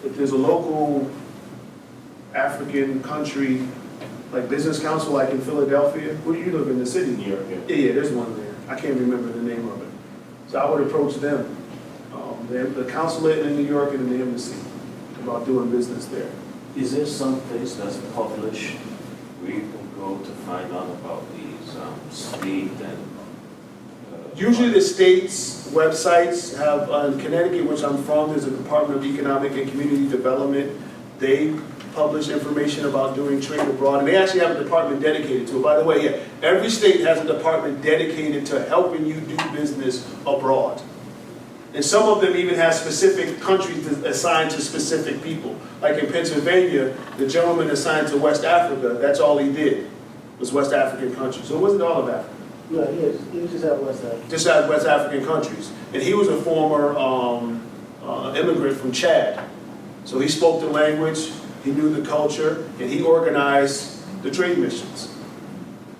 If there's a local African country like business council, like in Philadelphia. Where do you live in the city? New York, Yeah, there's one there. I can't remember the name of it. So I would approach them, the consulate in New York and the embassy, about doing business there. Is there some place that's published where you can go to find out about these state and? Usually the state's websites have, in Connecticut, which I'm from, there's a Department of Economic and Community Development. They publish information about doing trade abroad, and they actually have a department dedicated to it. By the way, yeah, every state has a department dedicated to helping you do business abroad. And some of them even have specific countries assigned to specific people. Like in Pennsylvania, the gentleman assigned to West Africa, that's all he did, was West African countries. So it wasn't all of Africa. No, he just had West Africa. Just had West African countries. And he was a former immigrant from Chad. So he spoke the language, he knew the culture, and he organized the trade missions.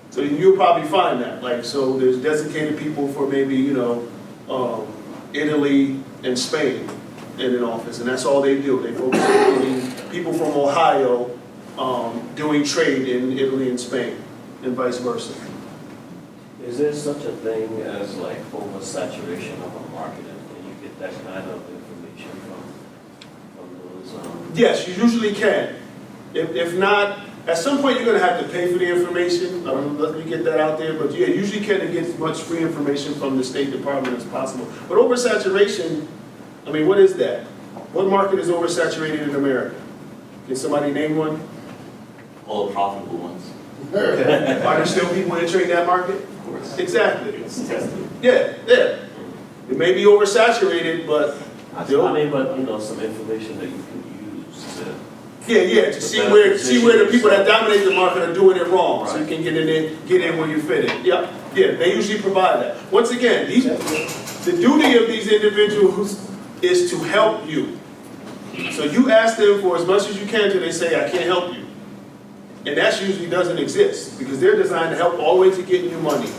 So you'll probably find that. Like, so there's designated people for maybe, Italy and Spain in an office, and that's all they do. They focus on Italy, people from Ohio doing trade in Italy and Spain, and vice versa. Is there such a thing as like oversaturation of a market, and can you get that kind of information from those? Yes, you usually can. If not, at some point you're going to have to pay for the information. Let me get that out there. But yeah, usually can get as much free information from the State Department as possible. But oversaturation, I mean, what is that? What market is oversaturated in America? Can somebody name one? All the profitable ones. Are there still people entering that market? Of course. Exactly. It's tested. Yeah. It may be oversaturated, but But some information that you can use to. to see where the people that dominate the market are doing it wrong, so you can get in where you fit in. Yep. Yeah, they usually provide that. Once again, the duty of these individuals is to help you. So you ask them for as much as you can till they say, I can't help you. And that usually doesn't exist because they're designed to help all the way to getting you money.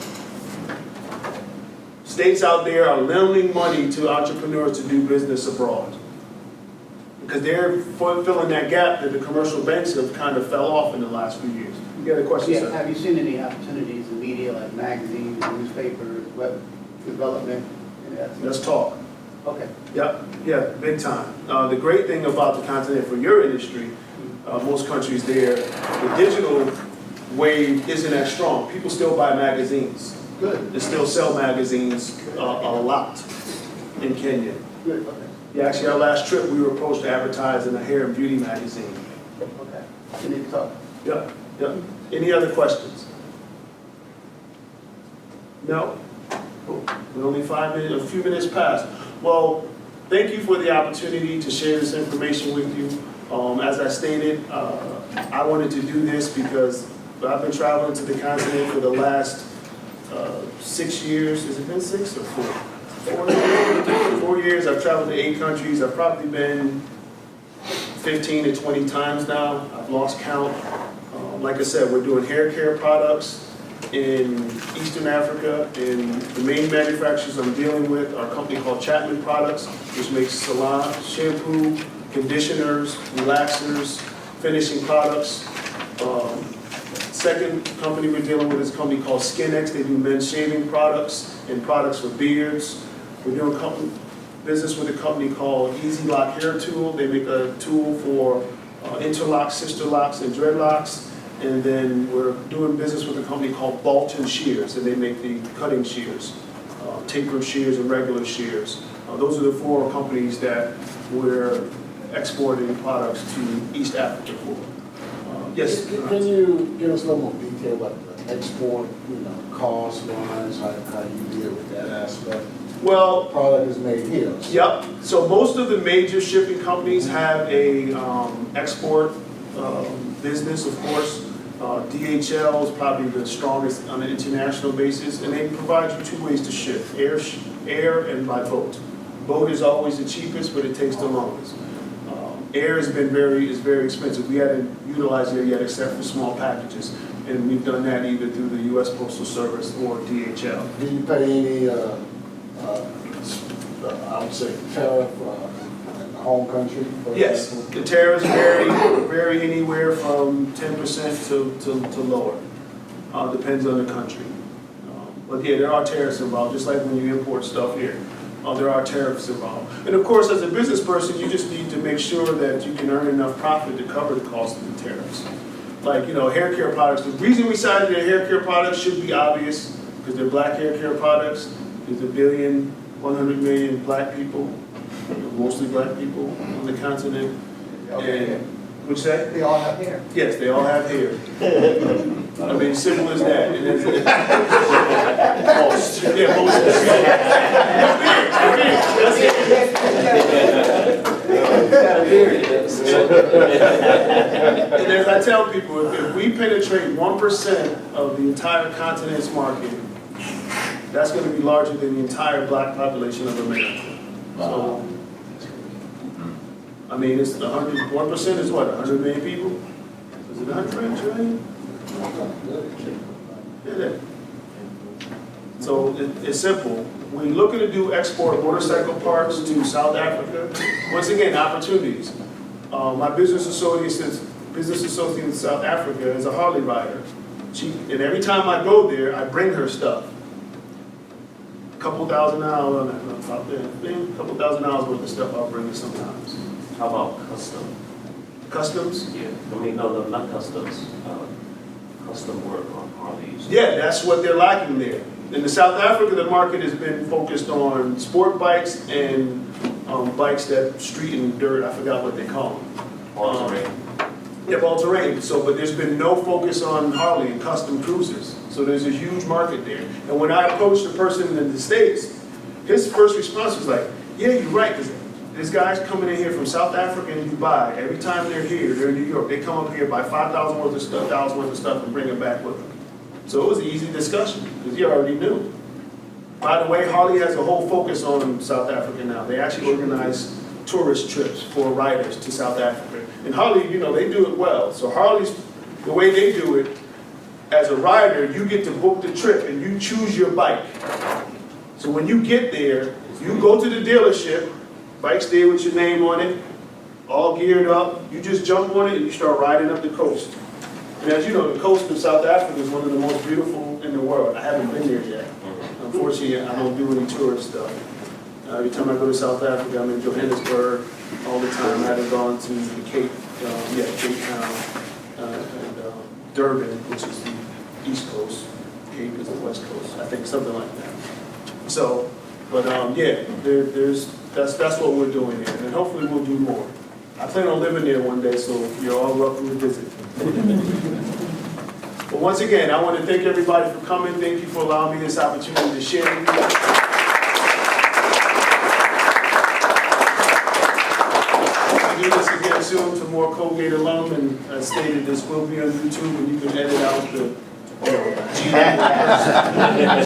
States out there are lending money to entrepreneurs to do business abroad because they're filling that gap that the commercial banks have kind of fell off in the last few years. You got a question, sir? Have you seen any opportunities in media like magazines, newspapers, web development? Let's talk. Okay. Yeah, big time. The great thing about the continent for your industry, most countries there, the digital wave isn't as strong. People still buy magazines. Good. They still sell magazines a lot in Kenya. Good, okay. Yeah, actually our last trip we were approached to advertise in a hair and beauty magazine. Okay. You need to talk. Yep. Any other questions? No? We're only a few minutes past. Well, thank you for the opportunity to share this information with you. As I stated, I wanted to do this because I've been traveling to the continent for the last 6 years. Has it been 6 or 4? 4 years. I've traveled to 8 countries. I've probably been 15 to 20 times now. I've lost count. Like I said, we're doing hair care products in Eastern Africa, and the main manufacturers I'm dealing with are a company called Chapman Products, which makes salon, shampoo, conditioners, relaxers, finishing products. Second company we're dealing with is a company called SkinX. They do men's shaving products and products for beards. We're doing business with a company called Easy Lock Hair Tool. They make a tool for interlocks, sister locks, and dreadlocks. And then we're doing business with a company called Bolton Shears, and they make the cutting shears, taper shears and regular shears. Those are the 4 companies that we're exporting products to East Africa for. Yes? Can you give us a little more detail about the export, cost-wise, how you deal with that aspect? Well, product is made here. Yep. So most of the major shipping companies have a export business, of course. DHL is probably the strongest on an international basis, and they provide you 2 ways to ship: air and by boat. Boat is always the cheapest, but it takes the longest. Air is very expensive. We haven't utilized it yet, except for small packages, and we've done that either through the U.S. Postal Service or DHL. Do you pay any, I would say, tariff home country? for Yes, example? the tariffs vary anywhere from 10% to lower. Depends on the country. But yeah, there are tariffs involved, just like when you import stuff here. There are tariffs involved. And of course, as a business person, you just need to make sure that you can earn enough profit to cover the cost of the tariffs. Like, you know, hair care products. The reason we cited their hair care products should be obvious, because they're black hair care products. There's 1 billion black people, mostly black people on the continent. And, what'd you say? They all have hair. Yes, they all have hair. I mean, simple as that. And most. Yeah, most. And as I tell people, if we penetrate 1% of the entire continent's market, that's going to be larger than the entire black population of America. So, I mean, it's 1% is what, 100 million people? Is it 100 million? Yeah. So it's simple. When you're looking to do export motorcycle parts to South Africa, once again, opportunities. My business associate in South Africa is a Harley rider. And every time I go there, I bring her stuff. A couple thousand dollars worth of stuff I'll bring her sometimes. How about custom? Customs? Yeah, I mean, no, not customs, custom work on Harleys. Yeah, that's what they're lacking there. In South Africa, the market has been focused on sport bikes and bikes that street and dirt, I forgot what they call them. All-terrain. Yeah, all-terrain. So, but there's been no focus on Harley and custom cruisers. So there's a huge market there. And when I approached the person in the States, his first response was like, yeah, you're right, because there's guys coming in here from South Africa and Dubai. Every time they're here, they're in New York, they come up here, buy $5,000 worth of stuff and bring it back with them. So it was an easy discussion, because you already knew. By the way, Harley has a whole focus on South Africa now. They actually organize tourist trips for riders to South Africa. And Harley, you know, they do it well. So Harley's, the way they do it, as a rider, you get to book the trip and you choose your bike. So when you get there, you go to the dealership, bike's there with your name on it, all geared up, you just jump on it and you start riding up the coast. And as you know, the coast of South Africa is one of the most beautiful in the world. I haven't been there yet. Unfortunately, I don't do any tourist stuff. Every time I go to South Africa, I'm in Johannesburg all the time. I haven't gone to the Cape Town, and Durban, which is the East Coast. Cape is the West Coast. I think something like that. So, but yeah, that's what we're doing here, and hopefully we'll do more. I plan on living there one day, so you're all welcome to visit. But once again, I want to thank everybody for coming. Thank you for allowing me this opportunity to share with you. I'll do this again soon to more Colgate alum, and as stated, this will be on YouTube, and you can edit out the